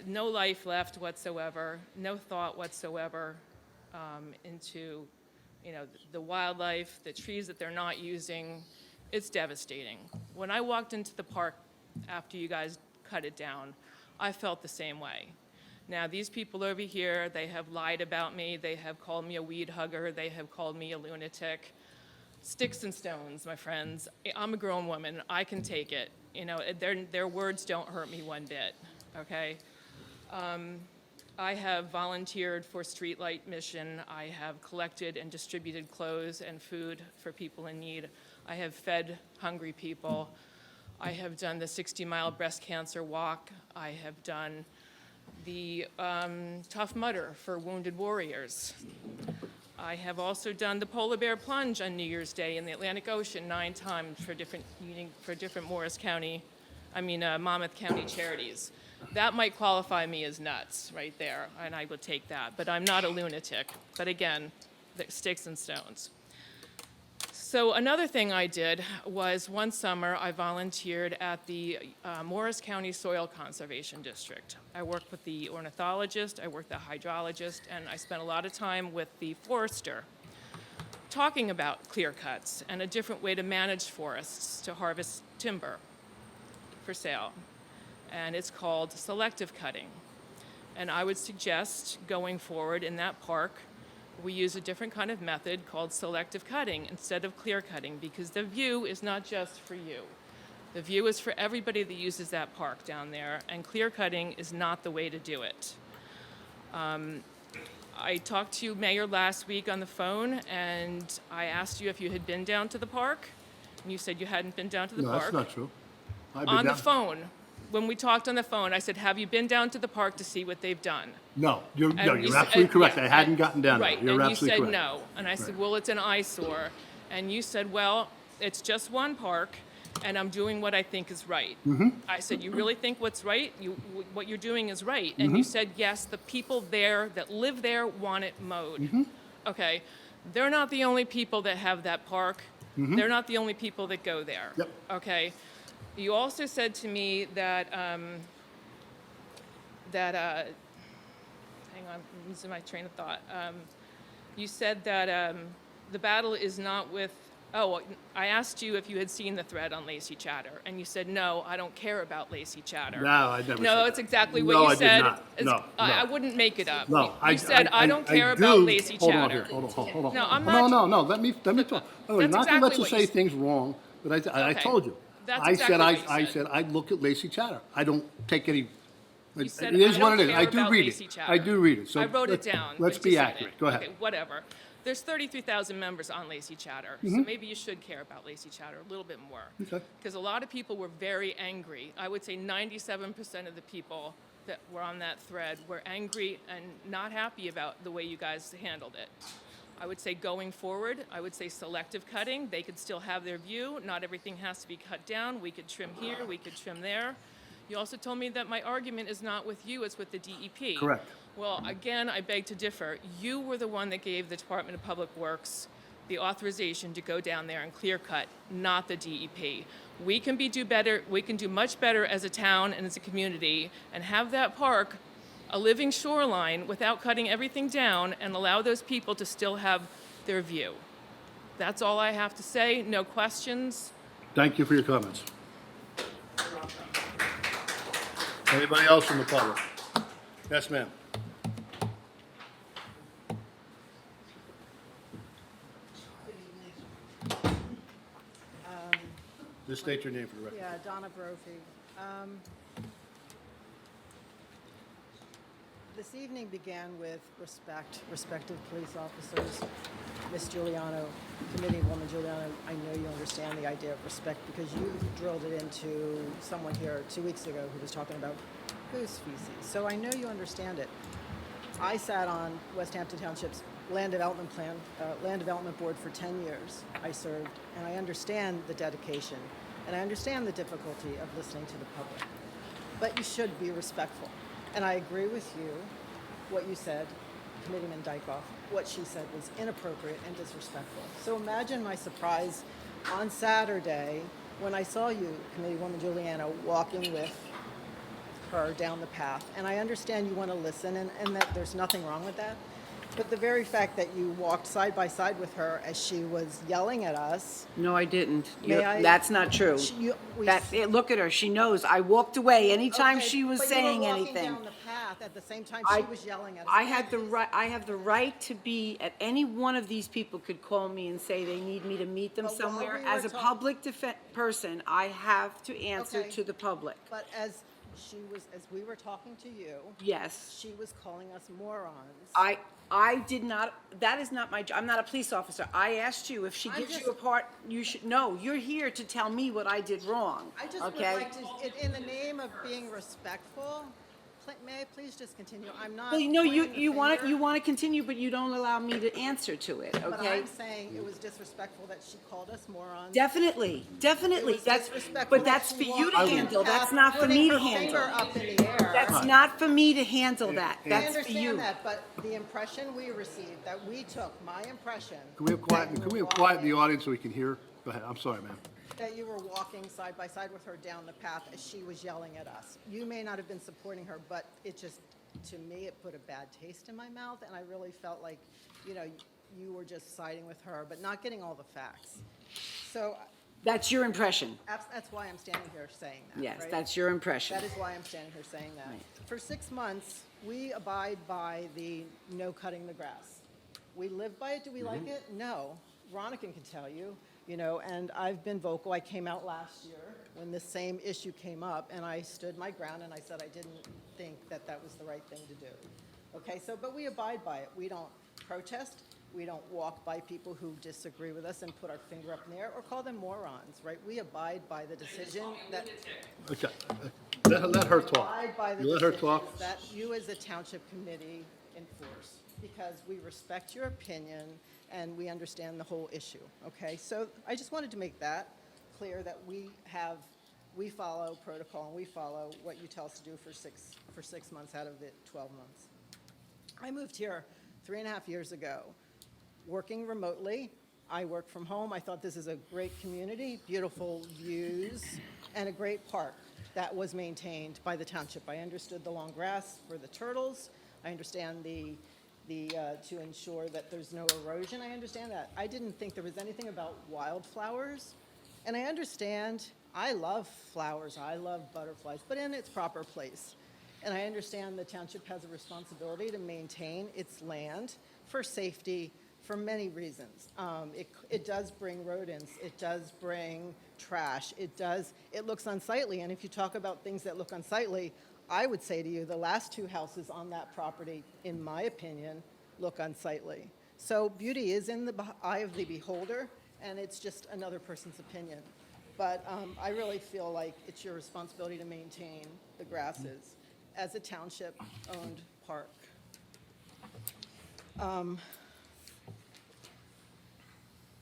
No life left whatsoever, no thought whatsoever into, the wildlife, the trees that they're not using. It's devastating. When I walked into the park after you guys cut it down, I felt the same way. Now, these people over here, they have lied about me. They have called me a weed hugger. They have called me a lunatic. Sticks and stones, my friends. I'm a grown woman. I can take it. Their words don't hurt me one bit, okay? I have volunteered for Streetlight Mission. I have collected and distributed clothes and food for people in need. I have fed hungry people. I have done the 60-mile breast cancer walk. I have done the Tough Mudder for wounded warriors. I have also done the polar bear plunge on New Year's Day in the Atlantic Ocean 9 times for different Monmouth County charities. That might qualify me as nuts right there, and I would take that. But I'm not a lunatic. But again, sticks and stones. So another thing I did was one summer I volunteered at the Morris County Soil Conservation District. I worked with the ornithologist, I worked the hydrologist, and I spent a lot of time with the forester talking about clear cuts and a different way to manage forests to harvest timber for sale. And it's called selective cutting. And I would suggest going forward in that park, we use a different kind of method called selective cutting instead of clear cutting, because the view is not just for you. The view is for everybody that uses that park down there, and clear cutting is not the way to do it. I talked to you, Mayor, last week on the phone, and I asked you if you had been down to the park, and you said you hadn't been down to the No, park. that's not true. I've been On the down- phone, when we talked on the phone, I said, have you been down to the park to see what they've done? No, you're And you absolutely said- correct. yeah, I hadn't and- gotten down there. right, You're absolutely and you correct. said no. And I said, Right. well, it's an eyesore. And you said, well, it's just one park, and I'm doing what I think is right. Mm-hmm. I said, you really think what's right? What you're doing is right. And Mm-hmm. you said, yes, the people there that live there want it mowed. Mm-hmm. Okay, they're not the only people that have that park. They're not the only people that go there. Mm-hmm. Yep. Okay. You also said to me that, hang on, I'm losing my train of thought. You said that the battle is not with, I asked you if you had seen the thread on Lacey Chatter, and you said, no, I don't care about Lacey Chatter. No, I never said No, that. that's exactly what No, you I did said. not. No, I no. wouldn't make it up. No, You said, I don't care about do- Lacey hold on Chatter. here, hold on. No, I'm No, not- no, let me talk. By the way, That's not to exactly let you what you say said. things wrong, but I Okay. told you. That's I exactly said, what you I said. said, I'd look at Lacey Chatter. I don't take any, You said, it is I what don't it is. care I do about read Lacey it. Chatter. I do read it. So I wrote it let's- down. Let's but be you said accurate. it. Go ahead. Okay, whatever. There's 33,000 members on Lacey Chatter, Mm-hmm. so maybe you should care about Lacey Chatter a little bit more. Okay. Because a lot of people were very angry. I would say 97% of the people that were on that thread were angry and not happy about the way you guys handled it. I would say going forward, I would say selective cutting. They could still have their view. Not everything has to be cut down. We could trim here, we could trim there. You also told me that my argument is not with you, it's with the DEP. Correct. Well, again, I beg to differ. You were the one that gave the Department of Public Works the authorization to go down there and clear cut, not the DEP. We can do much better as a town and as a community and have that park a living shoreline without cutting everything down and allow those people to still have their view. That's all I have to say. No questions. Thank you for your comments. Anybody else from the public? Yes, ma'am. Just state your name for the record. Yeah, Donna Brophy. This evening began with respective police officers. Ms. Giuliano, Committeewoman Giuliano, I know you understand the idea of respect because you drilled it into someone here 2 weeks ago who was talking about goose feces. So I know you understand it. I sat on West Hampton Township's Land Development Board for 10 years. I served, and I understand the dedication, and I understand the difficulty of listening to the public. But you should be respectful. And I agree with you, what you said, Committeeman Dykoff, what she said was inappropriate and disrespectful. So imagine my surprise on Saturday when I saw you, Committeewoman Giuliano, walking with her down the path. And I understand you want to listen and that there's nothing wrong with that. But the very fact that you walked side by side with her as she was yelling at us, No, I didn't. May I- That's not true. we- Look at her, she knows. I walked away anytime Okay, she was but saying you were walking anything. down the path at the same time I- she was yelling at us. I have the right to be at any one of these people could call me and say they need me to meet them But while somewhere. we were As a talk- person, I have to answer Okay. to the public. But as we were talking to you, Yes. she was calling us morons. I did not, that is not my, I'm not a police officer. I asked you, if she I'm gives just- you a part, you should, no, you're here to tell me what I did wrong, I just would okay? like to, in the name of being respectful, may I please just continue? I'm not. Well, you know, you, pointing the you want to, finger, you want to continue, but you don't allow me to answer to it, But okay? I'm saying it was disrespectful that she called us morons. Definitely, definitely, It was that's, disrespectful but that that's she for you to walked handle, past that's not for putting me to her finger handle. up in the air. That's not for me to handle that, I that's for understand you. that, but the impression we received, that we took, my impression. Can we have quiet, that you can we have were quiet in the walking- audience so we can hear? Go ahead, I'm sorry, ma'am. That you were walking side by side with her down the path as she was yelling at us. You may not have been supporting her, but it just, to me, it put a bad taste in my mouth, and I really felt like, you know, you were just siding with her, but not getting all the facts. So That's your impression, that's why I'm standing here saying that, yes, right? that's your impression. That is why I'm standing here saying that. Right. For 6 months, we abide by the no cutting the grass. We live by it. Do we like it? No. Veronica can tell you, you know, and I've been vocal. I came out last year when this same issue came up, and I stood my ground, and I said I didn't think that that was the right thing to do. Okay, so, but we abide by it. We don't protest. We don't walk by people who disagree with us and put our finger up in the air or call them morons, right? We abide by the decision that. Okay, let her talk. Abide by the You let her decisions talk. that you as a township committee enforce, because we respect your opinion and we understand the whole issue, okay? So I just wanted to make that clear, that we follow protocol and we follow what you tell us to do for 6 months out of the 12 months. I moved here 3.5 years ago, working remotely. I work from home. I thought this is a great community, beautiful views, and a great park that was maintained by the township. I understood the long grass for the turtles. I understand to ensure that there's no erosion. I understand that. I didn't think there was anything about wildflowers. And I understand, I love flowers, I love butterflies, but in its proper place. And I understand the township has a responsibility to maintain its land for safety, for many reasons. It does bring rodents, it does bring trash, it looks unsightly. And if you talk about things that look unsightly, I would say to you, the last 2 houses on that property, in my opinion, look unsightly. So beauty is in the eye of the beholder, and it's just another person's opinion. But I really feel like it's your responsibility to maintain the grasses as a township-owned park.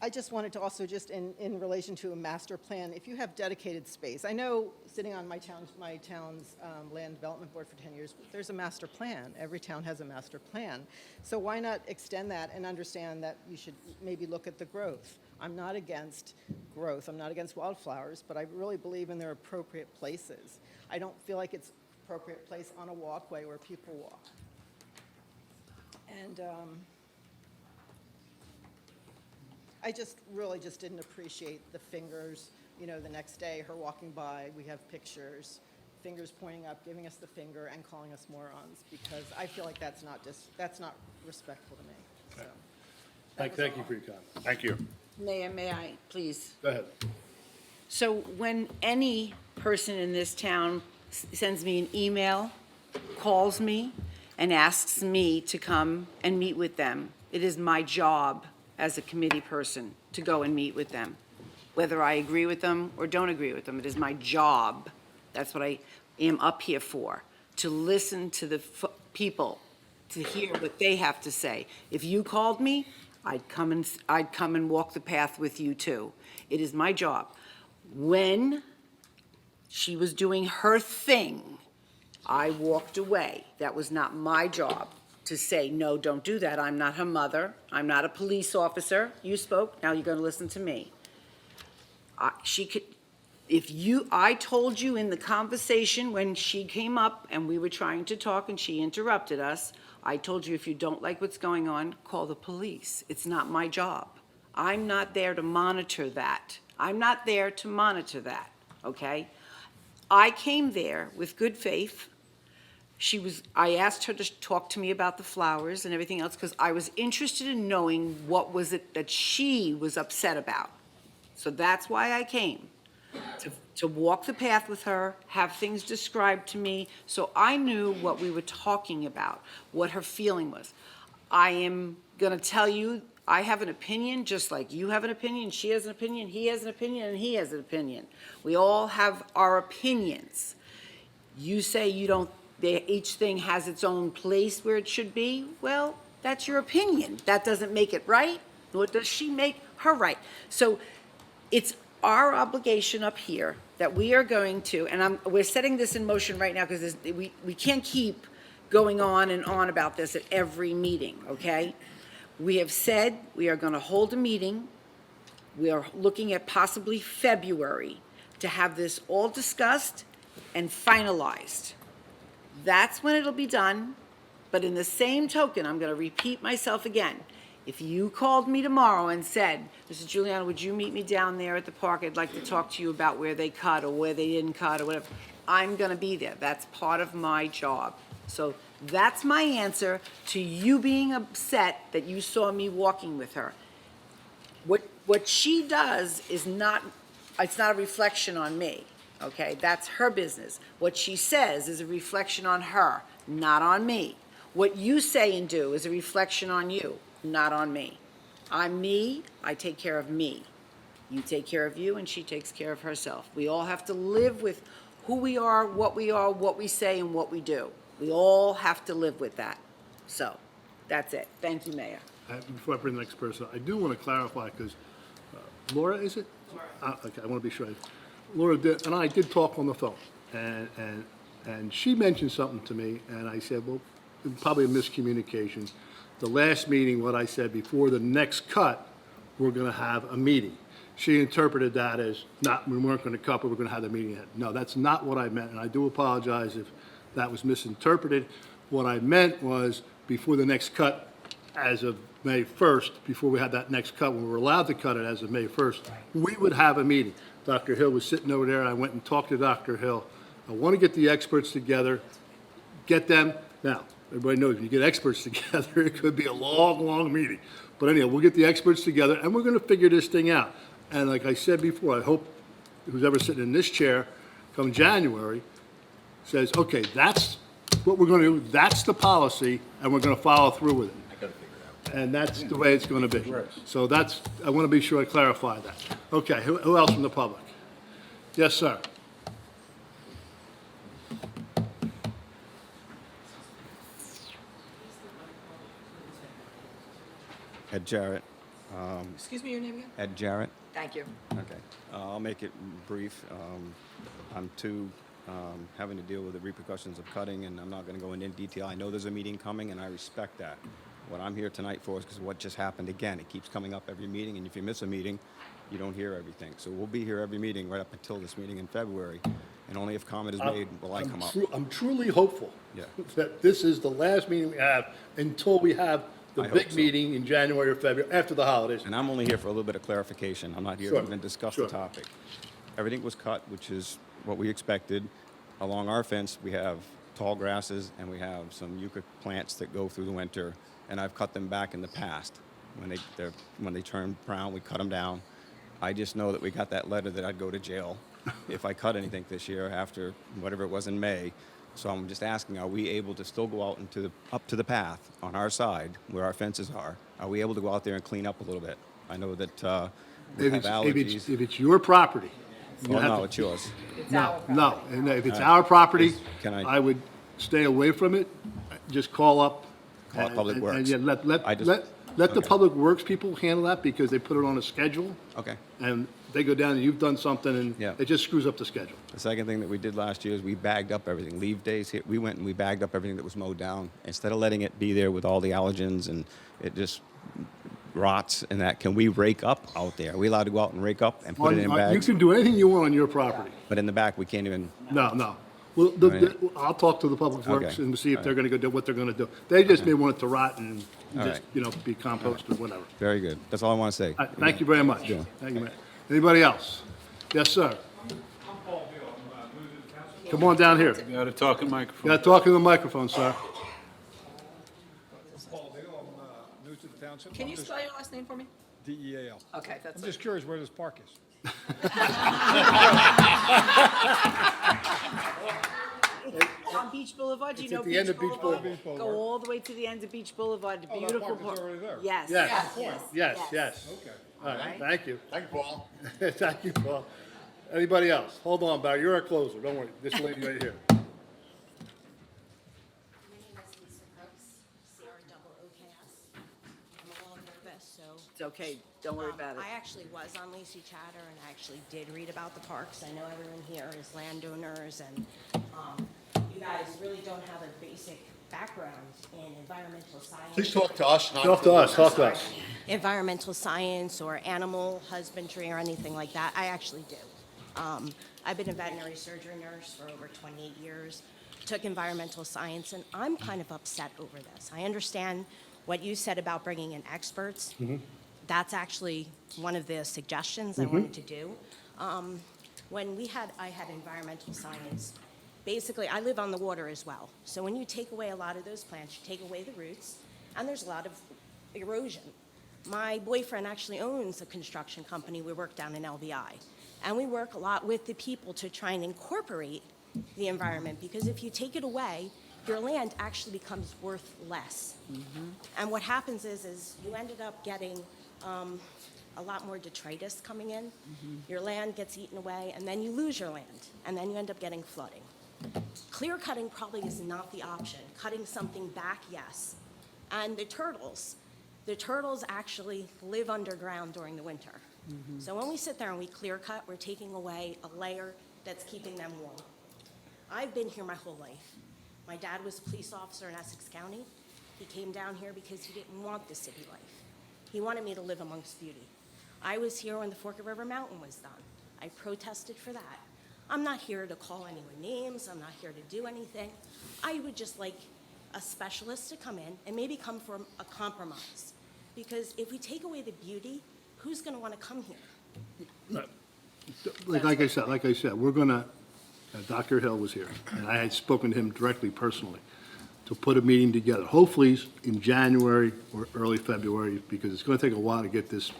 I just wanted to also, just in relation to a master plan, if you have dedicated space, I know sitting on my town's land development board for 10 years, there's a master plan. Every town has a master plan. So why not extend that and understand that you should maybe look at the growth? I'm not against growth. I'm not against wildflowers, but I really believe in their appropriate places. I don't feel like it's appropriate place on a walkway where people walk. And I really just didn't appreciate the fingers, you know, the next day, her walking by, we have pictures, fingers pointing up, giving us the finger and calling us morons, because I feel like that's not respectful to me, so. Thank you for your comment. Thank you. May I, please? Go ahead. So when any person in this town sends me an email, calls me, and asks me to come and meet with them, it is my job as a committee person to go and meet with them. Whether I agree with them or don't agree with them, it is my job. That's what I am up here for, to listen to the people, to hear what they have to say. If you called me, I'd come and walk the path with you too. It is my job. When she was doing her thing, I walked away. That was not my job to say, no, don't do that. I'm not her mother. I'm not a police officer. You spoke, now you're going to listen to me. I told you in the conversation when she came up and we were trying to talk and she interrupted us, I told you if you don't like what's going on, call the police. It's not my job. I'm not there to monitor that. I'm not there to monitor that, okay? I came there with good faith. I asked her to talk to me about the flowers and everything else because I was interested in knowing what was it that she was upset about. So that's why I came, to walk the path with her, have things described to me, so I knew what we were talking about, what her feeling was. I am going to tell you, I have an opinion, just like you have an opinion, she has an opinion, he has an opinion, and he has an opinion. We all have our opinions. You say you don't, each thing has its own place where it should be. Well, that's your opinion. That doesn't make it right, nor does she make her right. So it's our obligation up here that we are going to, and we're setting this in motion right now because we can't keep going on and on about this at every meeting, okay? We have said we are going to hold a meeting. We are looking at possibly February to have this all discussed and finalized. That's when it'll be done. But in the same token, I'm going to repeat myself again. If you called me tomorrow and said, Mrs. Giuliano, would you meet me down there at the park? I'd like to talk to you about where they cut or where they didn't cut or whatever. I'm going to be there. That's part of my job. So that's my answer to you being upset that you saw me walking with her. What she does is not, it's not a reflection on me, okay? That's her business. What she says is a reflection on her, not on me. What you say and do is a reflection on you, not on me. I'm me, I take care of me. You take care of you, and she takes care of herself. We all have to live with who we are, what we say, and what we do. We all have to live with that. So, that's it. Thank you, Mayor. Before I bring the next person, I do want to clarify, because Laura, is it? Okay, I want to be sure. Laura and I did talk on the phone, and she mentioned something to me, and I said, well, probably a miscommunication. The last meeting, what I said, before the next cut, we're going to have a meeting. She interpreted that as not, we weren't going to cut, but we're going to have the meeting. No, that's not what I meant, and I do apologize if that was misinterpreted. What I meant was before the next cut, as of May 1st, before we had that next cut, when we were allowed to cut it as of May 1st, we would have a meeting. Dr. Hill was sitting over there, and I went and talked to Dr. Hill. I want to get the experts together, get them. Now, everybody knows if you get experts together, it could be a long, long meeting. But anyhow, we'll get the experts together, and we're going to figure this thing out. And like I said before, I hope who's ever sitting in this chair come January says, okay, that's what we're going to do, that's the policy, and we're going to follow through with it. And that's the way it's going to be. So that's, I want to be sure I clarify that. Okay, who else from the public? Yes, sir. Ed Jarrett. Excuse me, your name again? Ed Jarrett. Thank you. Okay. I'll make it brief. I'm too having to deal with the repercussions of cutting, and I'm not going to go into detail. I know there's a meeting coming, and I respect that. What I'm here tonight for is because what just happened again. It keeps coming up every meeting, and if you miss a meeting, you don't hear everything. So we'll be here every meeting right up until this meeting in February, and only if comment is made will I come up. I'm truly hopeful Yeah. that this is the last meeting we have until we have the I hope big so. meeting in January or February, after the holidays. And I'm only here for a little bit of clarification. I'm not here Sure, to even discuss sure. the topic. Everything was cut, which is what we expected. Along our fence, we have tall grasses and we have some yucca plants that go through the winter. And I've cut them back in the past. When they turn brown, we cut them down. I just know that we got that letter that I'd go to jail if I cut anything this year after whatever it was in May. So I'm just asking, are we able to still go out up to the path on our side where our fences are? Are we able to go out there and clean up a little bit? I know that we If have allergies. if it's your property. you Well, have no, to- it's yours. No, and if it's our property, Can I- I would stay away from it, just call up. Call it Public and- Works. yeah, I just- let the okay. Public Works people handle that, because they put it on a schedule, Okay. and they go down and you've done something, and Yeah. it just screws up the schedule. The second thing that we did last year is we bagged up everything. Leave days, we went and we bagged up everything that was mowed down. Instead of letting it be there with all the allergens, and it just rots and that, can we rake up out there? Are we allowed to go out and rake up and put it in You bags? can do anything you want on your property. But in the back, we can't even, No. Well, I'll talk to the Public Works Okay. and see if they're gonna go do what they're gonna do. They just may want it to rot and All just, right. be composted, whatever. very good. That's all I want to say. Thank you very much. Yeah. Thank you, man. Anybody else? Yes, sir. Come on down here. You got to talk in You microphone. gotta talk in the microphone, sir. Paul Dale, I'm new to the township. Can you spell your last name for me? DEAL. Okay, that's I'm it. just curious where this park is. On Beach Boulevard, do you It's know at the end Beach of Beach Boulevard? Boulevard. Go all the way to the end of Beach Boulevard, Oh, that beautiful park is park. already there. Yes. Yes. Okay. All right, thank you. Thank you, Paul. Thank you, Paul. Anybody else? Hold on, Barry, you're a closer, don't worry. This lady right here. My name is Lisa Crooks, CR-OOKS. I'm a little nervous, so. It's okay, don't worry about it. I actually was on Lacey Chatter, and I actually did read about the parks. I know everyone here is landowners, and you guys really don't have a basic background in environmental science. Please talk to us, not. Talk to us. Environmental science or animal husbandry or anything like that. I actually do. I've been a veterinary surgery nurse for over 28 years, took environmental science, and I'm kind of upset over this. I understand what you said about bringing in experts. That's actually one of the suggestions I wanted to do. When I had environmental science, basically, I live on the water as well. So when you take away a lot of those plants, you take away the roots, and there's a lot of erosion. My boyfriend actually owns a construction company. We work down in LBI. And we work a lot with the people to try and incorporate the environment, because if you take it away, your land actually becomes worth less. And what happens is you ended up getting a lot more detritus coming in. Your land gets eaten away, and then you lose your land, and then you end up getting flooding. Clear cutting probably is not the option. Cutting something back, yes. And the turtles actually live underground during the winter. So when we sit there and we clear cut, we're taking away a layer that's keeping them warm. I've been here my whole life. My dad was a police officer in Essex County. He came down here because he didn't want the city life. He wanted me to live amongst beauty. I was here when the Forked River Mountain was done. I protested for that. I'm not here to call anyone names. I'm not here to do anything. I would just like a specialist to come in and maybe come for a compromise. Because if we take away the beauty, who's going to want to come here? Like I said, we're gonna, Dr. Hill was here, and I had spoken to him directly, personally, to put a meeting together, hopefully in January or early February, because it's gonna take a while to get this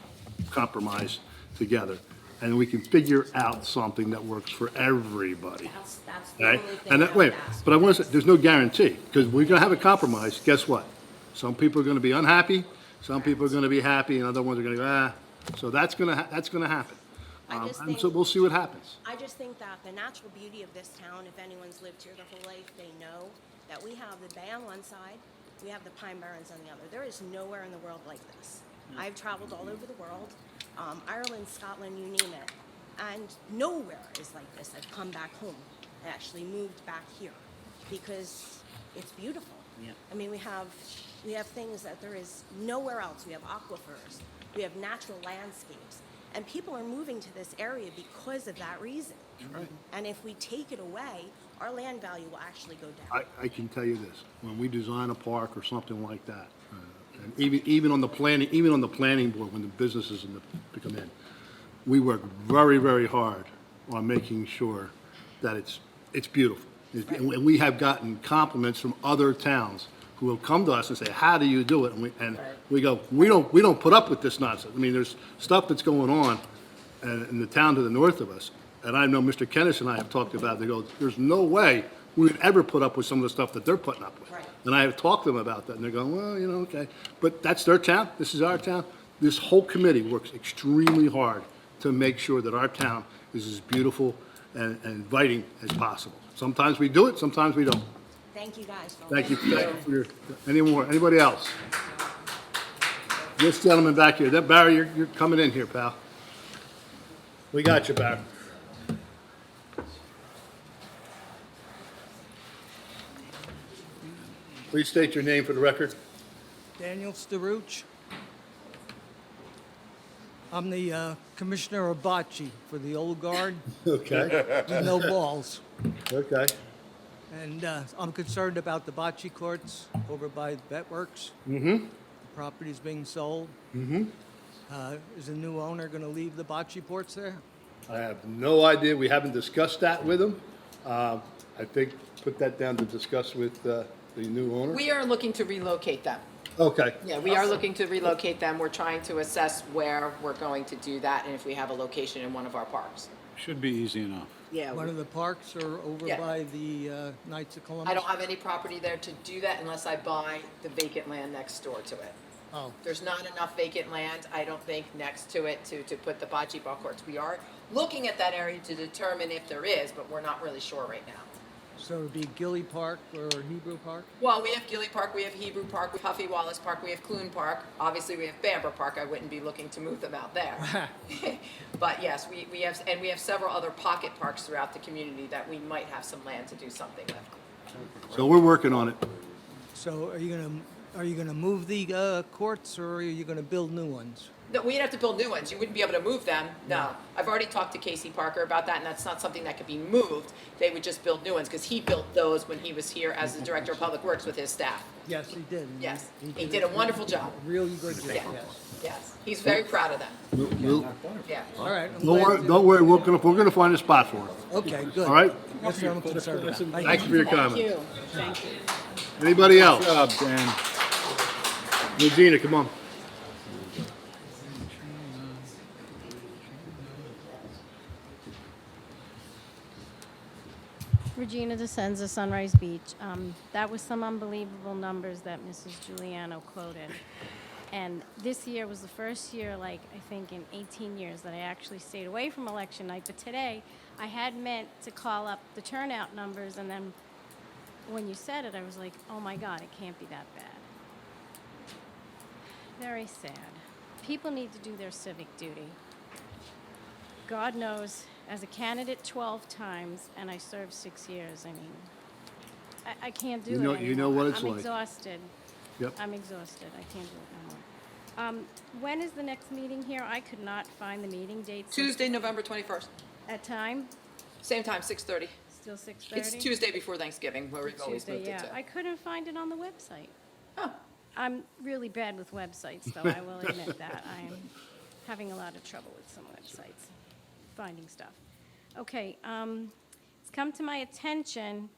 compromise together. And we can figure out something that works for everybody. That's the Right? only thing And I that, would wait, ask. but I want to say, there's no guarantee, because we're going to have a compromise, guess what? Some people are going to be unhappy, some people are going to be happy, and other ones are going to go, So that's going to happen. I just And think- so we'll see what happens. I just think that the natural beauty of this town, if anyone's lived here their whole life, they know that we have the bay on one side, we have the Pine Barrens on the other. There is nowhere in the world like this. I've traveled all over the world, Ireland, Scotland, you name it, and nowhere is like this. I've come back home. I actually moved back here because it's beautiful. I mean, we have things that there is nowhere else. We have aquifers, we have natural landscapes, and people are moving to this area because of that reason. And if we take it away, our land value will actually go down. I can tell you this, when we design a park or something like that, and even on the planning board, when the businesses to come in, we work very, very hard on making sure that it's beautiful. And we have gotten compliments from other towns who have come to us and say, how do you do it? And we go, we don't put up with this nonsense. I mean, there's stuff that's going on in the town to the north of us, and I know Mr. Kennis and I have talked about it. They go, there's no way we would ever put up with some of the stuff that they're putting up with. Right. And I have talked to them about that, and they're going, well, okay. But that's their town, this is our town. This whole committee works extremely hard to make sure that our town is as beautiful and inviting as possible. Sometimes we do it, sometimes we don't. Thank you guys. Thank you for your, anybody else? This gentleman back here, that Barry, you're coming in here, pal. We got you, Barry. Please state your name for the record. Daniel Staruch. I'm the commissioner of bocce for the old guard Okay, with no balls. okay. And I'm concerned about the bocce courts over by Vetworks. Mm-hmm. The property's being sold. Mm-hmm. Is the new owner going to leave the bocce courts there? I have no idea. We haven't discussed that with him. I think, put that down to discuss with the new owner. We are looking to relocate them. Okay. Yeah, we are looking to relocate them. We're trying to assess where we're going to do that and if we have a location in one of our parks. Should be easy enough. Yeah, One of the parks or over Yeah. by the Knights of Columbus? I don't have any property there to do that unless I buy the vacant land next door to it. Oh, There's not enough vacant land, I don't think, next to it to put the bocce ball courts. We are looking at that area to determine if there is, but we're not really sure right now. so it'd be Gilly Park or Hebrew Park? Well, we have Gilly Park, we have Hebrew Park, we have Huffy Wallace Park, we have Clune Park. Obviously, we have Bamber Park. I wouldn't be looking to move them out there. But yes, we have, and we have several other pocket parks throughout the community that we might have some land to do something with. So we're working on it. So are you gonna move the courts or are you gonna build new ones? No, we'd have to build new ones. You wouldn't be able to move them, no. I've already talked to Casey Parker about that, and that's not something that could be moved. They would just build new ones, because he built those when he was here as the Director of Public Works with his staff. Yes, he did. Yes, he did a wonderful job. Really good job, Yeah. yes. Yes, he's very proud of them, We'll- yeah. All right. I'm Don't glad worry, to- don't worry, we're gonna find a spot for it. Okay, good. All right? That's what I'm concerned about. Thank you for your thank comment. you, thank you. Anybody else? Good job, Dan. Regina, come on. Regina DeSenza, Sunrise Beach. That was some unbelievable numbers that Mrs. Giuliano quoted. And this year was the first year, like, I think in 18 years, that I actually stayed away from election night. But today, I had meant to call up the turnout numbers, and then when you said it, I was like, oh my God, it can't be that bad. Very sad. People need to do their civic duty. God knows, as a candidate 12 times, and I served 6 years, I mean, I can't do You know- it you know anymore. what it's I'm like. exhausted. Yep. I'm exhausted. I can't do it no more. When is the next meeting here? I could not find the meeting dates. Tuesday, November 21st, At time? same time, 6:30. Still 6:30? It's Tuesday before Thanksgiving, where we've always Tuesday, moved it yeah. to. I couldn't find it on the website. Oh. I'm really bad with websites, though, I will admit that. I'm having a lot of trouble with some websites, finding stuff. Okay, it's come to my attention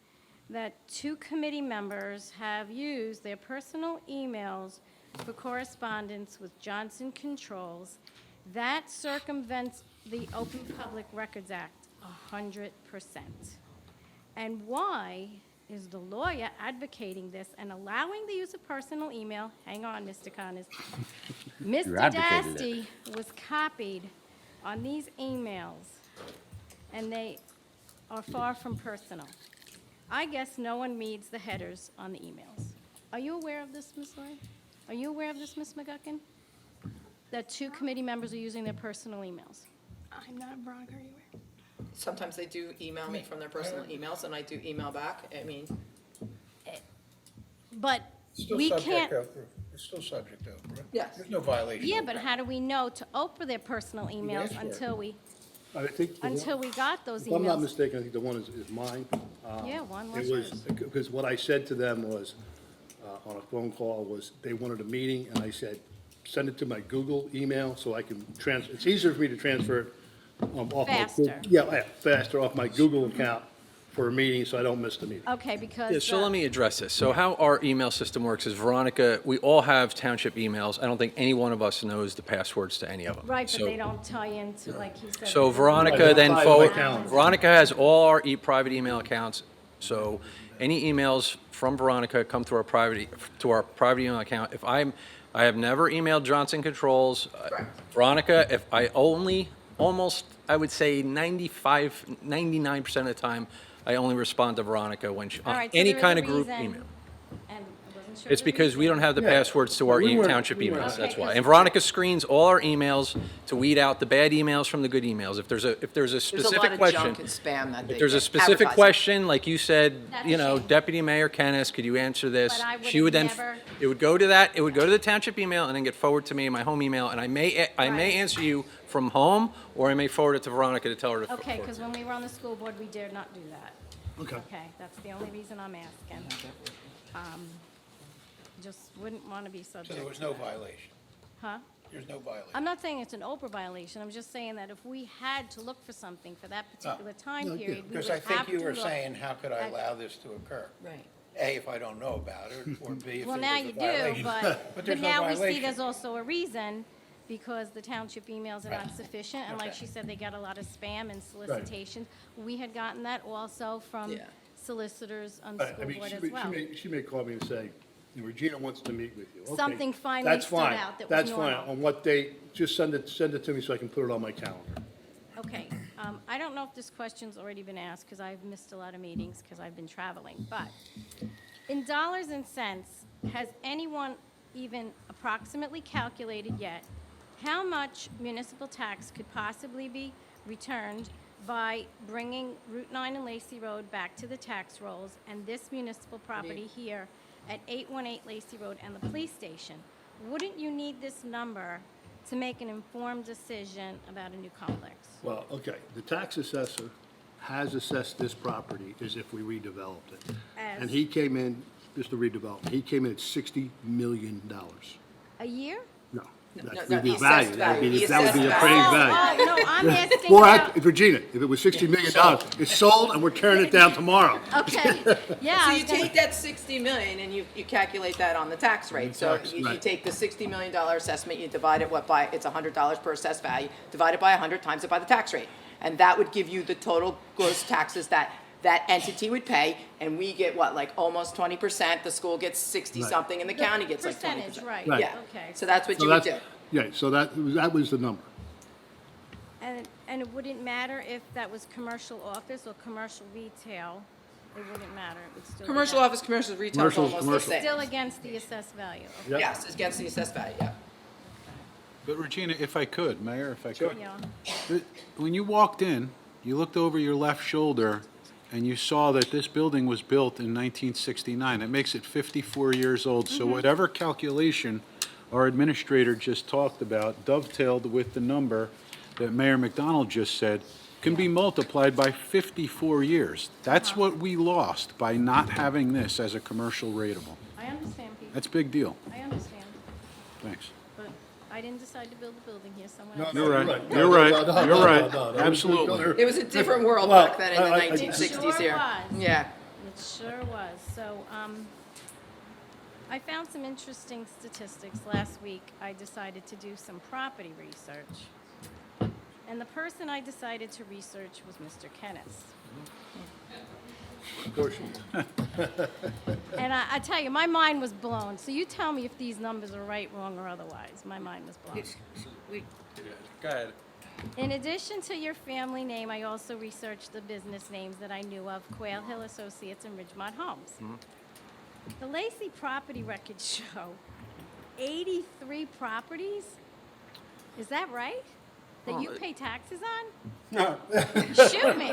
that 2 committee members have used their personal emails for correspondence with Johnson Controls. That circumvents the Open Public Records Act 100%. And why is the lawyer advocating this and allowing the use of personal email? Hang on, Mr. Connors. Mr. advocated Dasty was copied on these emails, and they are far from personal. I guess no one reads the headers on the emails. Are you aware of this, Ms. Lloyd? Are you aware of this, Ms. McGuckin? That 2 committee members are using their personal emails? I'm not Veronica, are you aware? Sometimes they do email me from their personal emails, and I do email back. I mean, But we can't, It's still subject to, right? yes. There's no violation. yeah, but how do we know to open their personal emails asked for it. until we, I think, until we got those if I'm not emails? mistaken, I think the one is mine. Yeah, one It was was, yours. because what I said to them was, on a phone call, was they wanted a meeting, and I said, send it to my Google email so I can it's easier for me to transfer it off my. Faster. Yeah, faster off my Google account for a meeting, so I don't miss the meeting. Okay, because. Yeah, so let me address this. So how our email system works is, Veronica, we all have township emails. I don't think any one of us knows the passwords to any of them. Right, but So- they don't tie into, like he said. So the- Veronica then Tie to my forward, calendar. Veronica has all our private email accounts. So any emails from Veronica come to our private email account. I have never emailed Johnson Controls. Veronica, if I only, almost, I would say 99% of the time, I only respond to Veronica when she, All on right, so any there is kind a of group reason- email. And it wasn't making sure. It's that because we don't have the Yeah. passwords to our We weren't- township we weren't- emails, that's Okay, why. 'cause- And Veronica screens all our emails to weed out the bad emails from the good emails. If there's a There's a specific lot of question. junk and spam that they If there's a get, specific advertising. question, like you said, That's you a know, shame. Deputy Mayor Kennis, could you answer this? But I would She have would then, never- it would go to that, it would go to the township email and then get forwarded to me in my home email, and I may Right. answer you from home, or I may forward it to Veronica to tell her to. Okay, forward because it. when we were on the school board, we dared not do that. Okay. Okay, that's the only reason I'm asking. Just wouldn't want to be So subject. there was to no that. violation? Huh? There's no violation? I'm not saying it's an Oprah violation, I'm just saying that if we had to look for something for that particular time No, yeah. period, we would Because have I to think you were look. saying, how could I at- allow this to occur? Right. A, if I don't know about it, or B, if there Well, was now a you do, violation. but But there's no now we see violation. there's also a reason, because the township emails are not sufficient, and like Okay. she said, they got a lot of spam and solicitations. We had gotten that also from Yeah. solicitors on the Right, I school mean, board she as may, well. she may call me and say, Regina wants to meet with you. Okay, Something finally that's stood fine. out that was That's fine. normal. On what date? Just send it to me so I can put it on my calendar. Okay, I don't know if this question's already been asked, because I've missed a lot of meetings, because I've been traveling, but in dollars and cents, has anyone even approximately calculated yet how much municipal tax could possibly be returned by bringing Route 9 and Lacey Road back to the tax rolls, and this municipal property here at 818 Lacey Road and the police station? Wouldn't you need this number to make an informed decision about a new complex? Well, okay, the tax assessor has assessed this property as if we redeveloped it. As- And he came in, just to redevelop, he came in at $60 million. A year? No, no, that no, would be the value. assessed That would value, be the that would be assessed appraised value. value. No, I'm asking Or, about, Virginia, if it was $60 million, it's sold and we're tearing it down tomorrow. okay, yeah. So I you was gonna- take that 60 million and you calculate that on the tax rate. So tax, you right. take the $60 million assessment, you divide it by, it's $100 per assessed value, divide it by 100, times it by the tax rate. And that would give you the total gross taxes that that entity would pay, and we get what, like almost 20%, the school gets 60-something, and the county gets like 20%. Percentage, right, Right. Yeah, okay. so that's what So you would do. that's, yeah, so that was the number. And it wouldn't matter if that was commercial office or commercial retail, it wouldn't matter, it would still be Commercial that. office, commercial retail is Commercial's almost the commercial. same. Still against the assessed value. Yep. Yes, it's against the assessed value, yeah. But Regina, if I could, Mayor, if I could. Yeah. When you walked in, you looked over your left shoulder and you saw that this building was built in 1969. That makes it 54 years old. So whatever calculation our administrator just talked about dovetailed with the number that Mayor McDonald just said can be multiplied by 54 years. That's what we lost by not having this as a commercial rateable. I understand, Pete, That's a big deal. I understand, Thanks. but I didn't decide to build a building here, someone No, else. no, You're right. No, You're no, right. no, no, You're no, right. no, no. Absolutely. It was a different world Well, back then in the I- I- 1960s It here. sure was. Yeah. It sure was. So, I found some interesting statistics last week. I decided to do some property research. And the person I decided to research was Mr. Kennis. Of course. And I tell you, my mind was blown. So you tell me if these numbers are right, wrong, or otherwise. My mind was blown. Go ahead. In addition to your family name, I also researched the business names that I knew of, Quail Hill Associates and Ridgemont Homes. The Lacey property records show 83 properties. Is that right? That you pay taxes on? No. Shoot me.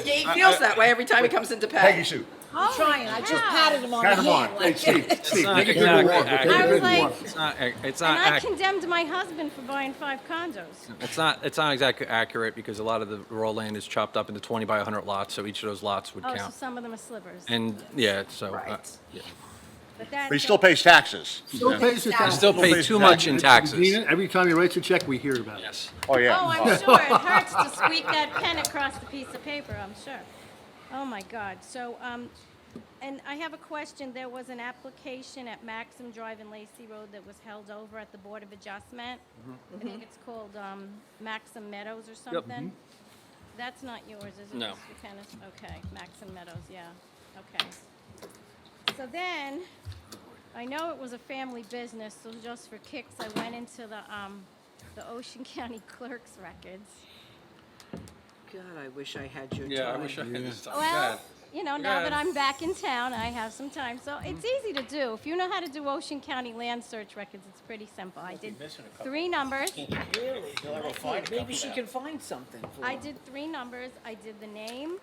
He feels that way every time he comes into pay. Sue. I'm Trying, I just patted him on the Pat him hand. on. Hey, Steve, Steve, not take a exactly good walk. accurate. Take a I was good like- walk. It's not, it's And not, I ac- condemned my husband for buying 5 condos. it's not exactly accurate because a lot of the raw land is chopped up into 20 by 100 lots, so each of those lots would Oh, so count. some of them are slivers. And, yeah, so, Right. yeah. But that's But he still pays taxes. Still pays the tax. Still pay too much in taxes. Regina, every time he writes a check, we hear about it. Yes. Oh, yeah. Oh, I'm sure. It hurts to squeak that pen across the piece of paper, I'm sure. Oh, my God. So, and I have a question. There was an application at Maxim Drive and Lacey Road that was held over at the Board of Adjustment. I think it's called Maxim Meadows or something. That's not yours, is it, No. Mr. Kennis? Okay, Maxim Meadows, yeah. Okay. So then, I know it was a family business, so just for kicks, I went into the Ocean County Clerk's records. God, I wish I had your time. Yeah, I wish I had this. Well, now that I'm back in town, I have some time. So it's easy to do. If you know how to do Ocean County land search records, it's pretty simple. I did 3 numbers. Really? Maybe she can find something for I him. did 3 numbers. I did the name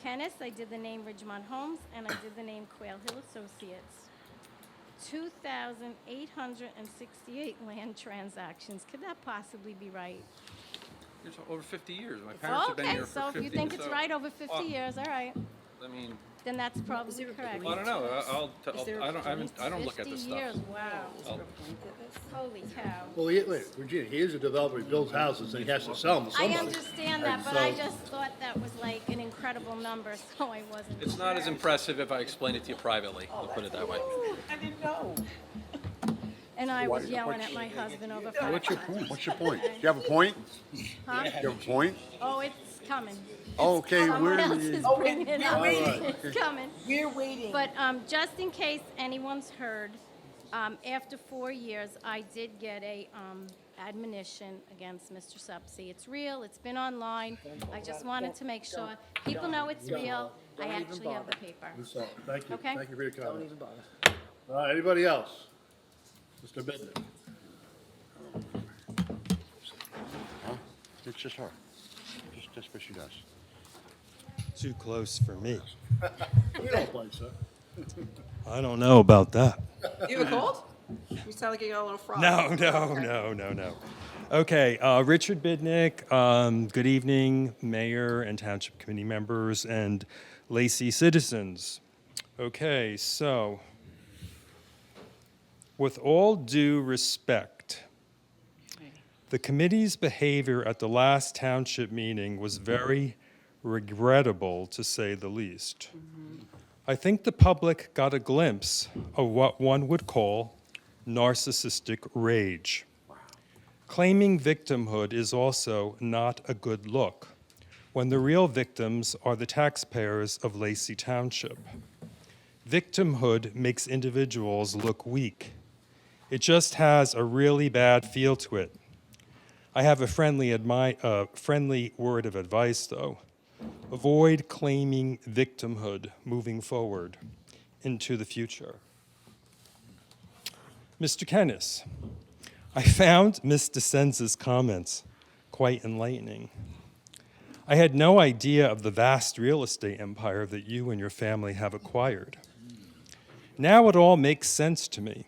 Kennis, I did the name Ridgemont Homes, and I did the name Quail Hill Associates. 2,868 land transactions. Could that possibly be right? It's over 50 years. My parents have been Okay, here for 50. so if you think it's right, over 50 years, all right. I mean, Then that's probably correct. I don't know. I don't look at 50 this stuff. years, wow. Holy cow. Well, wait, Regina, he is a developer, he builds houses, and he has to sell them to I somebody. understand that, but I just thought that was like an incredible number, so I wasn't It's not as sure. impressive if I explain it to you privately. I'll put it that way. I didn't know. And I was yelling at my husband over five What's your times. point? What's your point? Do you have a point? Huh? Do you have a point? Oh, it's coming. Okay, Someone where else is bringing it up. It's coming. We're waiting. But just in case anyone's heard, after 4 years, I did get a admonition against Mr. Subsea. It's real. It's been online. I just wanted to make sure people know it's real. I actually have the paper. So, thank you, Okay. thank you for your Don't comment. even bother. All right, anybody else? Mr. Bittner? Huh? It's just her. Just what she does. Too close for me. We don't play, sir. I don't know about that. You have a cold? You sound like you got a little frog. No. Okay, Richard Bidnick, good evening, Mayor and Township Committee members and Lacey citizens. Okay, so, with all due respect, the committee's behavior at the last township meeting was very regrettable, to say the least. I think the public got a glimpse of what one would call narcissistic rage. Claiming victimhood is also not a good look when the real victims are the taxpayers of Lacey Township. Victimhood makes individuals look weak. It just has a really bad feel to it. I have a friendly word of advice, though. Avoid claiming victimhood moving forward into the future. Mr. Kennis, I found Ms. DeSenza's comments quite enlightening. I had no idea of the vast real estate empire that you and your family have acquired. Now it all makes sense to me.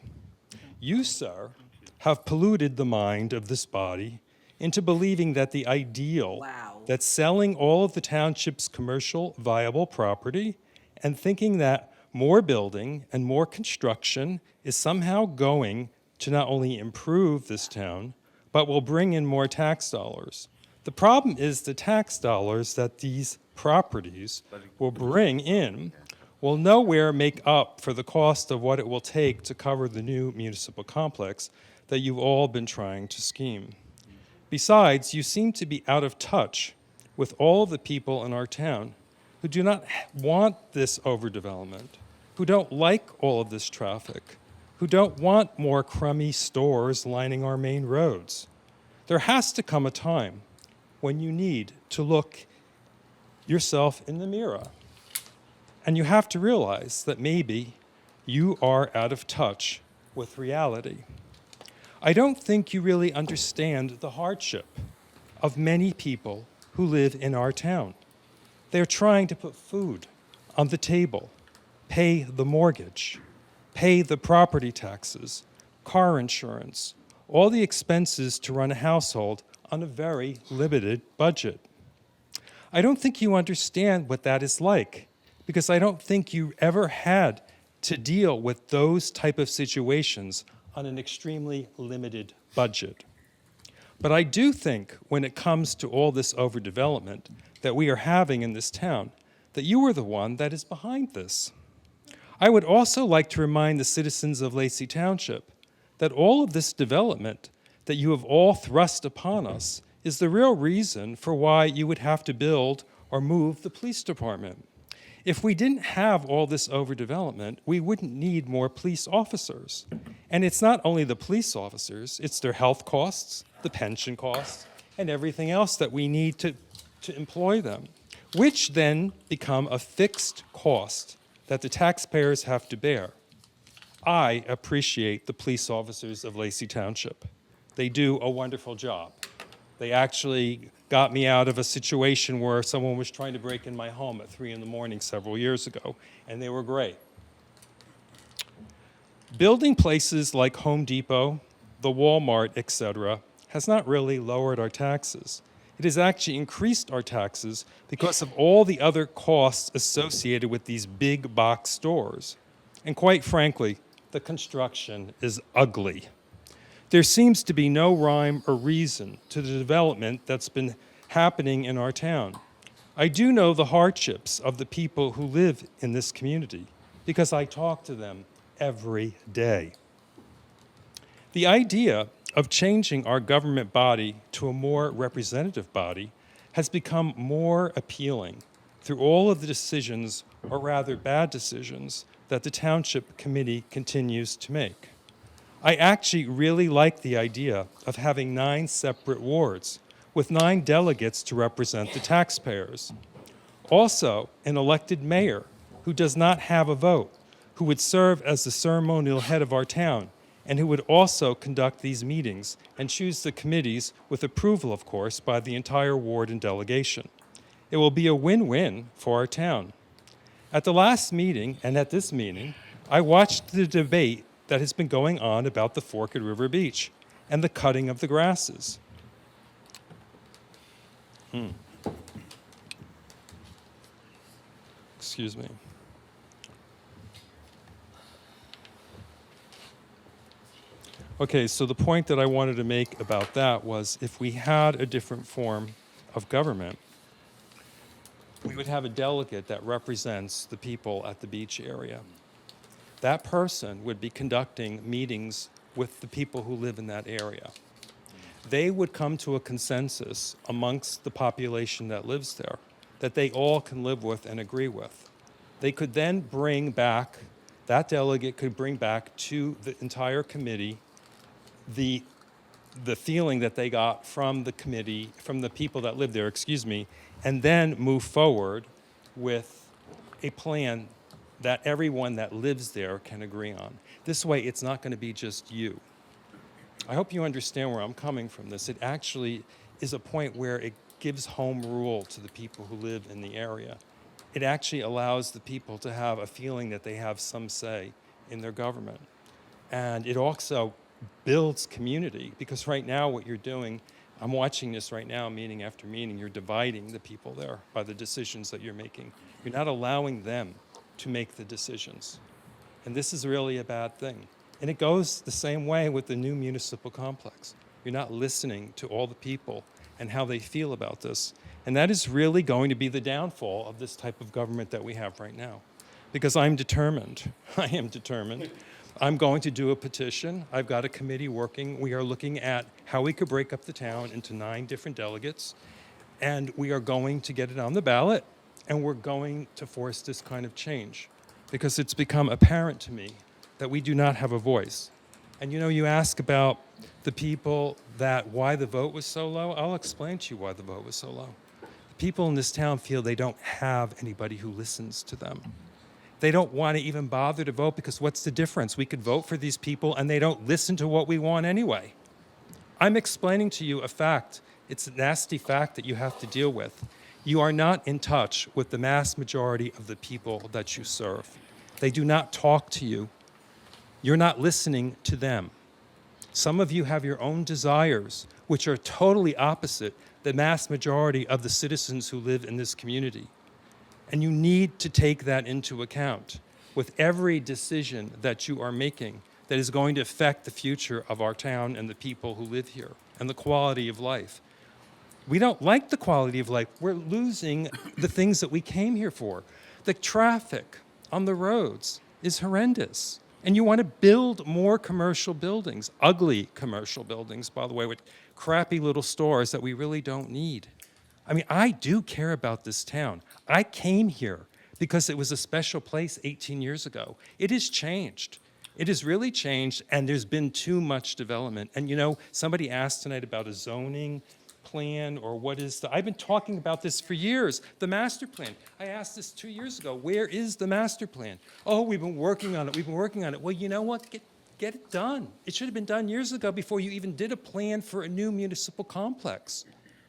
You, sir, have polluted the mind of this body into believing that the ideal, that selling all of the township's commercial viable property and thinking that more building and more construction is somehow going to not only improve this town, but will bring in more tax dollars. The problem is the tax dollars that these properties will bring in will nowhere make up for the cost of what it will take to cover the new municipal complex that you've all been trying to scheme. Besides, you seem to be out of touch with all of the people in our town who do not want this overdevelopment, who don't like all of this traffic, who don't want more crummy stores lining our main roads. There has to come a time when you need to look yourself in the mirror. And you have to realize that maybe you are out of touch with reality. I don't think you really understand the hardship of many people who live in our town. They're trying to put food on the table, pay the mortgage, pay the property taxes, car insurance, all the expenses to run a household on a very limited budget. I don't think you understand what that is like, because I don't think you ever had to deal with those type of situations on an extremely limited budget. But I do think when it comes to all this overdevelopment that we are having in this town, that you are the one that is behind this. I would also like to remind the citizens of Lacey Township that all of this development that you have all thrust upon us is the real reason for why you would have to build or move the police department. If we didn't have all this overdevelopment, we wouldn't need more police officers. And it's not only the police officers, it's their health costs, the pension costs, and everything else that we need to employ them. which then become a fixed cost that the taxpayers have to bear. I appreciate the police officers of Lacey Township. They do a wonderful job. They actually got me out of a situation where someone was trying to break in my home at 3 in the morning several years ago, and they were great. Building places like Home Depot, the Walmart, etc., has not really lowered our taxes. It has actually increased our taxes because of all the other costs associated with these big box stores. And quite frankly, the construction is ugly. There seems to be no rhyme or reason to the development that's been happening in our town. I do know the hardships of the people who live in this community because I talk to them every day. The idea of changing our government body to a more representative body has become more appealing through all of the decisions, or rather bad decisions, that the Township Committee continues to make. I actually really like the idea of having 9 separate wards with 9 delegates to represent the taxpayers. Also, an elected mayor who does not have a vote, who would serve as the ceremonial head of our town, and who would also conduct these meetings and choose the committees with approval, of course, by the entire ward and delegation. It will be a win-win for our town. At the last meeting and at this meeting, I watched the debate that has been going on about the Forked River Beach and the cutting of the grasses. Excuse me. Okay, so the point that I wanted to make about that was if we had a different form of government, we would have a delegate that represents the people at the beach area. That person would be conducting meetings with the people who live in that area. They would come to a consensus amongst the population that lives there that they all can live with and agree with. They could then bring back, that delegate could bring back to the entire committee the feeling that they got from the committee, from the people that live there, and then move forward with a plan that everyone that lives there can agree on. This way, it's not going to be just you. I hope you understand where I'm coming from this. It actually is a point where it gives home rule to the people who live in the area. It actually allows the people to have a feeling that they have some say in their government. And it also builds community, because right now what you're doing, I'm watching this right now, meeting after meeting, you're dividing the people there by the decisions that you're making. You're not allowing them to make the decisions. And this is really a bad thing. And it goes the same way with the new municipal complex. You're not listening to all the people and how they feel about this. And that is really going to be the downfall of this type of government that we have right now. Because I'm determined, I am determined. I'm going to do a petition. I've got a committee working. We are looking at how we could break up the town into 9 different delegates. And we are going to get it on the ballot. And we're going to force this kind of change. Because it's become apparent to me that we do not have a voice. And you know, you ask about the people that why the vote was so low. I'll explain to you why the vote was so low. The people in this town feel they don't have anybody who listens to them. They don't want to even bother to vote because what's the difference? We could vote for these people and they don't listen to what we want anyway. I'm explaining to you a fact. It's a nasty fact that you have to deal with. You are not in touch with the mass majority of the people that you serve. They do not talk to you. You're not listening to them. Some of you have your own desires, which are totally opposite the mass majority of the citizens who live in this community. And you need to take that into account with every decision that you are making that is going to affect the future of our town and the people who live here and the quality of life. We don't like the quality of life. We're losing the things that we came here for. The traffic on the roads is horrendous. And you want to build more commercial buildings, ugly commercial buildings, by the way, with crappy little stores that we really don't need. I mean, I do care about this town. I came here because it was a special place 18 years ago. It has changed. It has really changed, and there's been too much development. And you know, somebody asked tonight about a zoning plan or what is the, I've been talking about this for years, the master plan. I asked this 2 years ago, where is the master plan? Oh, we've been working on it, we've been working on it. Well, you know what? Get it done. It should have been done years ago before you even did a plan for a new municipal complex.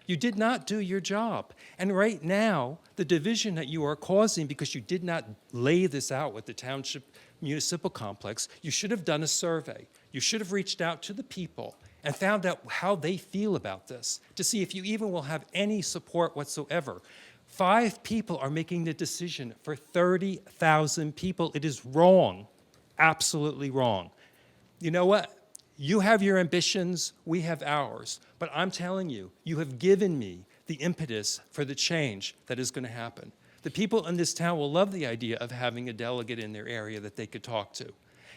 You did not do your job. And right now, the division that you are causing because you did not lay this out with the township municipal complex, you should have done a survey. You should have reached out to the people and found out how they feel about this to see if you even will have any support whatsoever. 5 people are making the decision for 30,000 people. It is wrong, absolutely wrong. You know what? You have your ambitions, we have ours. But I'm telling you, you have given me the impetus for the change that is going to happen. The people in this town will love the idea of having a delegate in their area that they could talk to.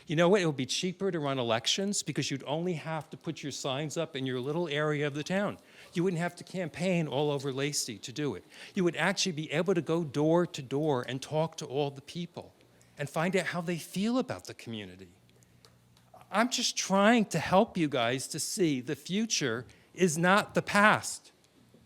You know what? It will be cheaper to run elections because you'd only have to put your signs up in your little area of the town. You wouldn't have to campaign all over Lacey to do it. You would actually be able to go door to door and talk to all the people and find out how they feel about the community. I'm just trying to help you guys to see the future is not the past.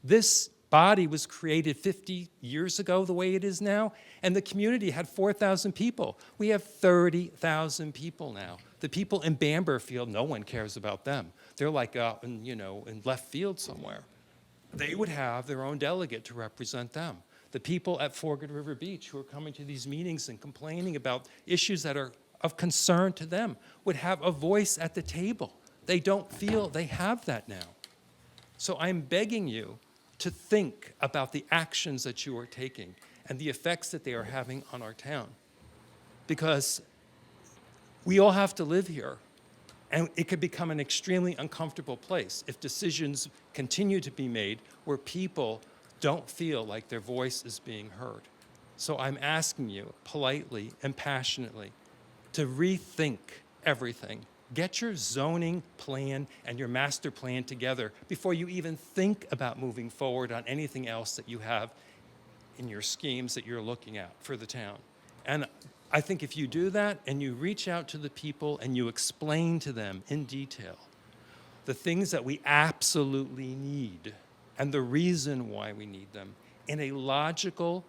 This body was created 50 years ago the way it is now, and the community had 4,000 people. We have 30,000 people now. The people in Bamberfield, no one cares about them. They're like out in, in left field somewhere. They would have their own delegate to represent them. The people at Forked River Beach who are coming to these meetings and complaining about issues that are of concern to them would have a voice at the table. They don't feel they have that now. So I'm begging you to think about the actions that you are taking and the effects that they are having on our town. Because we all have to live here, and it could become an extremely uncomfortable place if decisions continue to be made where people don't feel like their voice is being heard. So I'm asking you politely and passionately to rethink everything. Get your zoning plan and your master plan together before you even think about moving forward on anything else that you have in your schemes that you're looking at for the town. And I think if you do that and you reach out to the people and you explain to them in detail the things that we absolutely need and the reason why we need them in a logical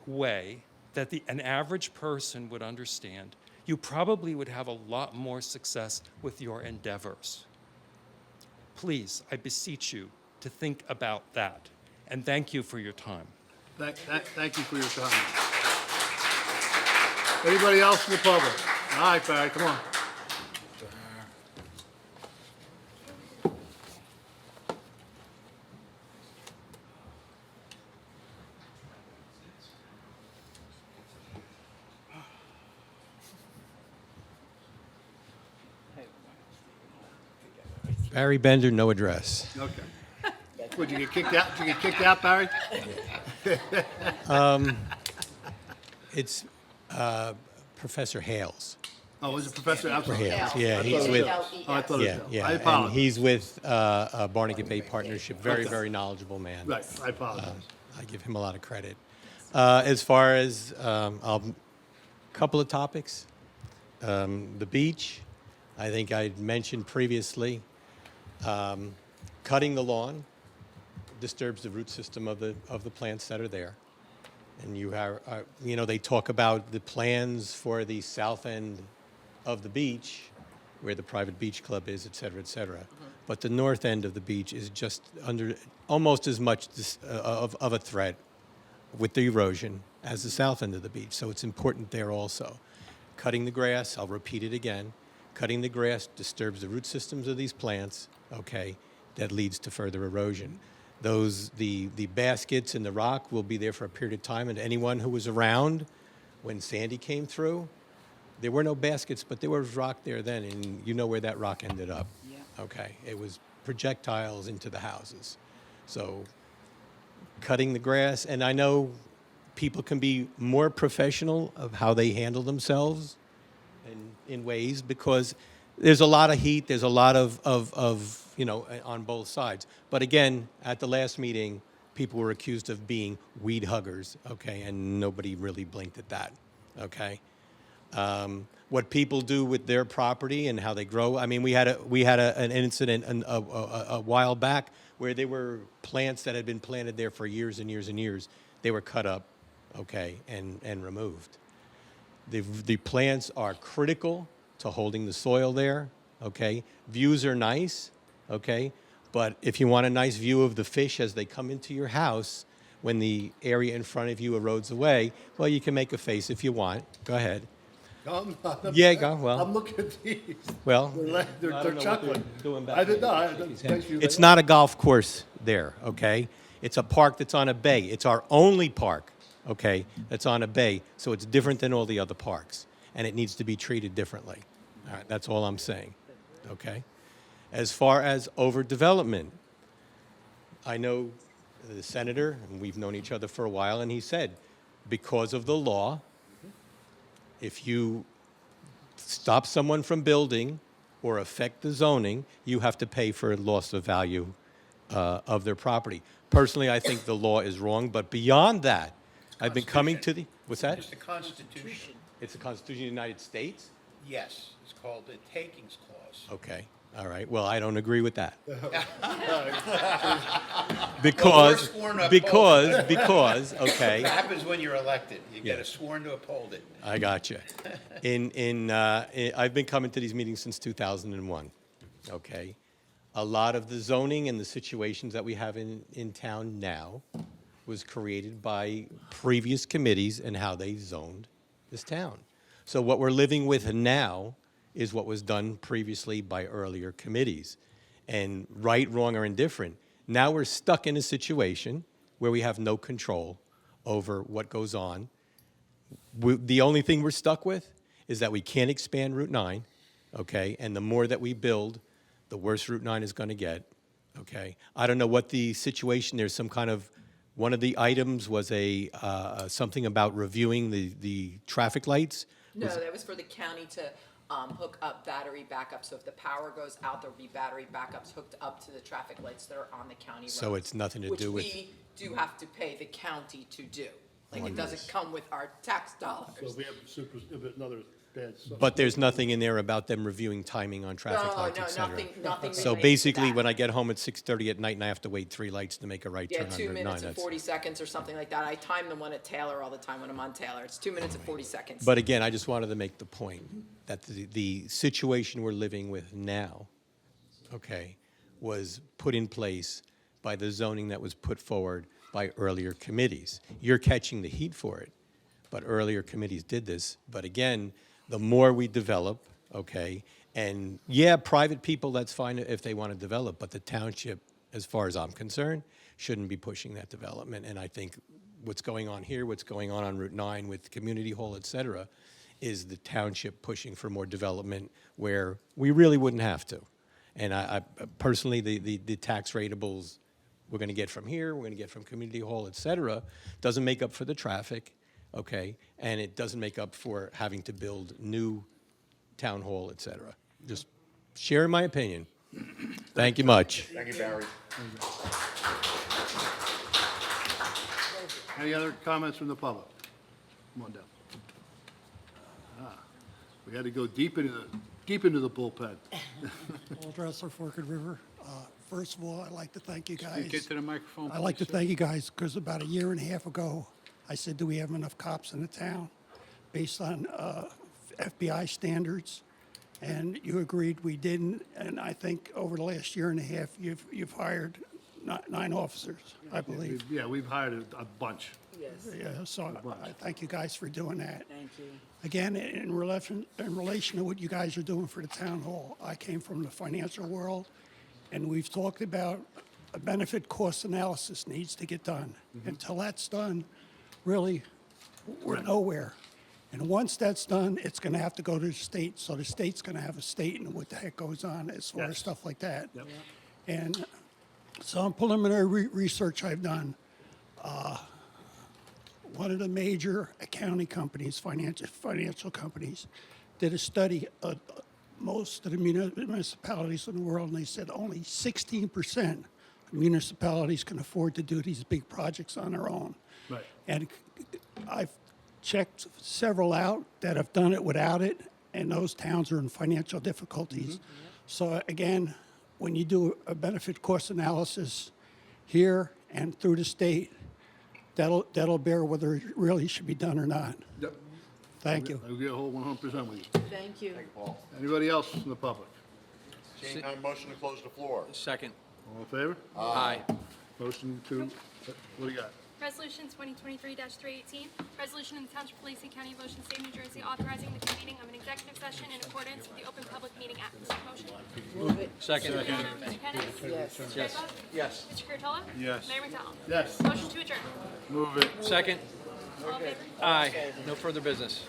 way that an average person would understand, you probably would have a lot more success with your endeavors. Please, I beseech you to think about that. And thank you for your time. Thank you for your time. Anybody else in the public? All right, Barry, come on. Barry Bender, no address. Okay. Would you get kicked out? Did you get kicked out, Barry? It's Professor Hales. Oh, was it Professor? I'm sorry. Hales. Yeah, he's with. Oh, I thought it was. Yeah, I and apologize. he's with Barnegat Bay Partnership. Very, Okay. very knowledgeable man. Right, I apologize. I give him a lot of credit. As far as a couple of topics, the beach, I think I mentioned previously, cutting the lawn disturbs the root system of the plants that are there. And you have, they talk about the plans for the south end of the beach, where the private beach club is, et cetera, et cetera. But the north end of the beach is just under almost as much of a threat with the erosion as the south end of the beach. So it's important there also. Cutting the grass, I'll repeat it again, cutting the grass disturbs the root systems of these plants, okay, that leads to further erosion. The baskets and the rock will be there for a period of time, and anyone who was around when Sandy came through, there were no baskets, but there was rock there then, and you know where that rock ended up. Yeah. Okay, it was projectiles into the houses. So cutting the grass, and I know people can be more professional of how they handle themselves in ways, because there's a lot of heat, there's a lot of on both sides. But again, at the last meeting, people were accused of being weed huggers, okay, and nobody really blinked at that, okay? what people do with their property and how they grow. I mean, we had an incident a while back where there were plants that had been planted there for years and years and years. They were cut up, okay, and removed. The plants are critical to holding the soil there, okay? Views are nice, okay? But if you want a nice view of the fish as they come into your house, when the area in front of you erodes away, well, you can make a face if you want. Go ahead. Yeah, go, well. I'm looking at these. Well, They're chocolate. doing back I did there. not. It's not a golf course there, okay? It's a park that's on a bay. It's our only park, okay, that's on a bay. So it's different than all the other parks, and it needs to be treated differently. All right, that's all I'm saying, okay? As far as overdevelopment, I know the senator, and we've known each other for a while, and he said, because of the law, if you stop someone from building or affect the zoning, you have to pay for loss of value of their property. Personally, I think the law is wrong, but beyond that, I've been coming to the, what's that? It's the Constitution. It's the Constitution of the United States? Yes, it's called the Takings Clause. Okay, all right, well, I don't agree with that. Well, we're sworn to uphold it. Because, okay. What happens when you're elected? You Yeah. get sworn to uphold it. I got you. I've been coming to these meetings since 2001, okay? A lot of the zoning and the situations that we have in town now was created by previous committees and how they zoned this town. So what we're living with now is what was done previously by earlier committees. And right, wrong, or indifferent, now we're stuck in a situation where we have no control over what goes on. The only thing we're stuck with is that we can't expand Route 9, okay? And the more that we build, the worse Route 9 is going to get, okay? I don't know what the situation, there's some kind of, one of the items was something about reviewing the traffic lights. No, that was for the county to hook up battery backup. So if the power goes out, there'll be battery backups hooked up to the traffic lights that are on the county roads. So it's nothing to do with- Which we do have to pay the county to do. Like, it doesn't come with our tax dollars. So we have another bad. But there's nothing in there about them reviewing timing on traffic lights, et cetera. nothing So related to basically, that. when I get home at 6:30 at night and I have to wait 3 lights to make a right Yeah, turn on 2 Route 9, minutes and that's... 40 seconds or something like that. I time the one at Taylor all the time when I'm on Taylor. It's 2 minutes and 40 seconds. But again, I just wanted to make the point that the situation we're living with now, okay, was put in place by the zoning that was put forward by earlier committees. You're catching the heat for it, but earlier committees did this. But again, the more we develop, okay, and yeah, private people, that's fine if they want to develop, but the township, as far as I'm concerned, shouldn't be pushing that development. And I think what's going on here, what's going on Route 9 with Community Hall, et cetera, is the township pushing for more development where we really wouldn't have to. And I personally, the tax ratables we're going to get from here, we're going to get from Community Hall, et cetera, doesn't make up for the traffic, okay? And it doesn't make up for having to build new town hall, et cetera. Just sharing my opinion. Thank you much. Thank you, Barry. Any other comments from the public? Come on down. We had to go deep into the bullpen. Paul Dressler, Forked River. First of all, I'd like to thank you guys. Get to the microphone, I'd like to please, sir. thank you guys because about a year and a half ago, I said, do we have enough cops in the town based on FBI standards? And you agreed we didn't. And I think over the last year and a half, you've hired 9 officers, I believe. Yeah, we've hired a bunch. Yes. Yeah, so I thank you guys for doing that. Thank you. Again, in relation to what you guys are doing for the town hall, I came from the financial world, and we've talked about a benefit cost analysis needs to get done. Until that's done, really, we're nowhere. And once that's done, it's going to have to go to the state, so the state's going to have a state and what the heck goes on as far as stuff like that. Yep. And some preliminary research I've done, one of the major accounting companies, financial companies, did a study of most of the municipalities in the world, and they said only 16% of municipalities can afford to do these big projects on their own. Right. And I've checked several out that have done it without it, and those towns are in financial difficulties. So again, when you do a benefit cost analysis here and through the state, that'll bear whether it really should be done or not. Yep. Thank you. I agree a whole 100% with you. Thank you. Paul. Anybody else from the public? Seeing none, motion to close the floor. Second. All in favor? Aye. Motion to, what do you got? Resolution 2023-318, resolution in the Township of Lacey, County of Ocean, State of New Jersey, authorizing the convening of an executive session in accordance with the Open Public Meeting Act. Motion? Move it. Second. Mr. Kennis? Yes. Mr. Yes. Dykoff? Yes. Mr. Curatolo? Yes. Mayor McDonald? Yes. Motion to adjourn. Move it. Second. All in favor? Aye. No further business.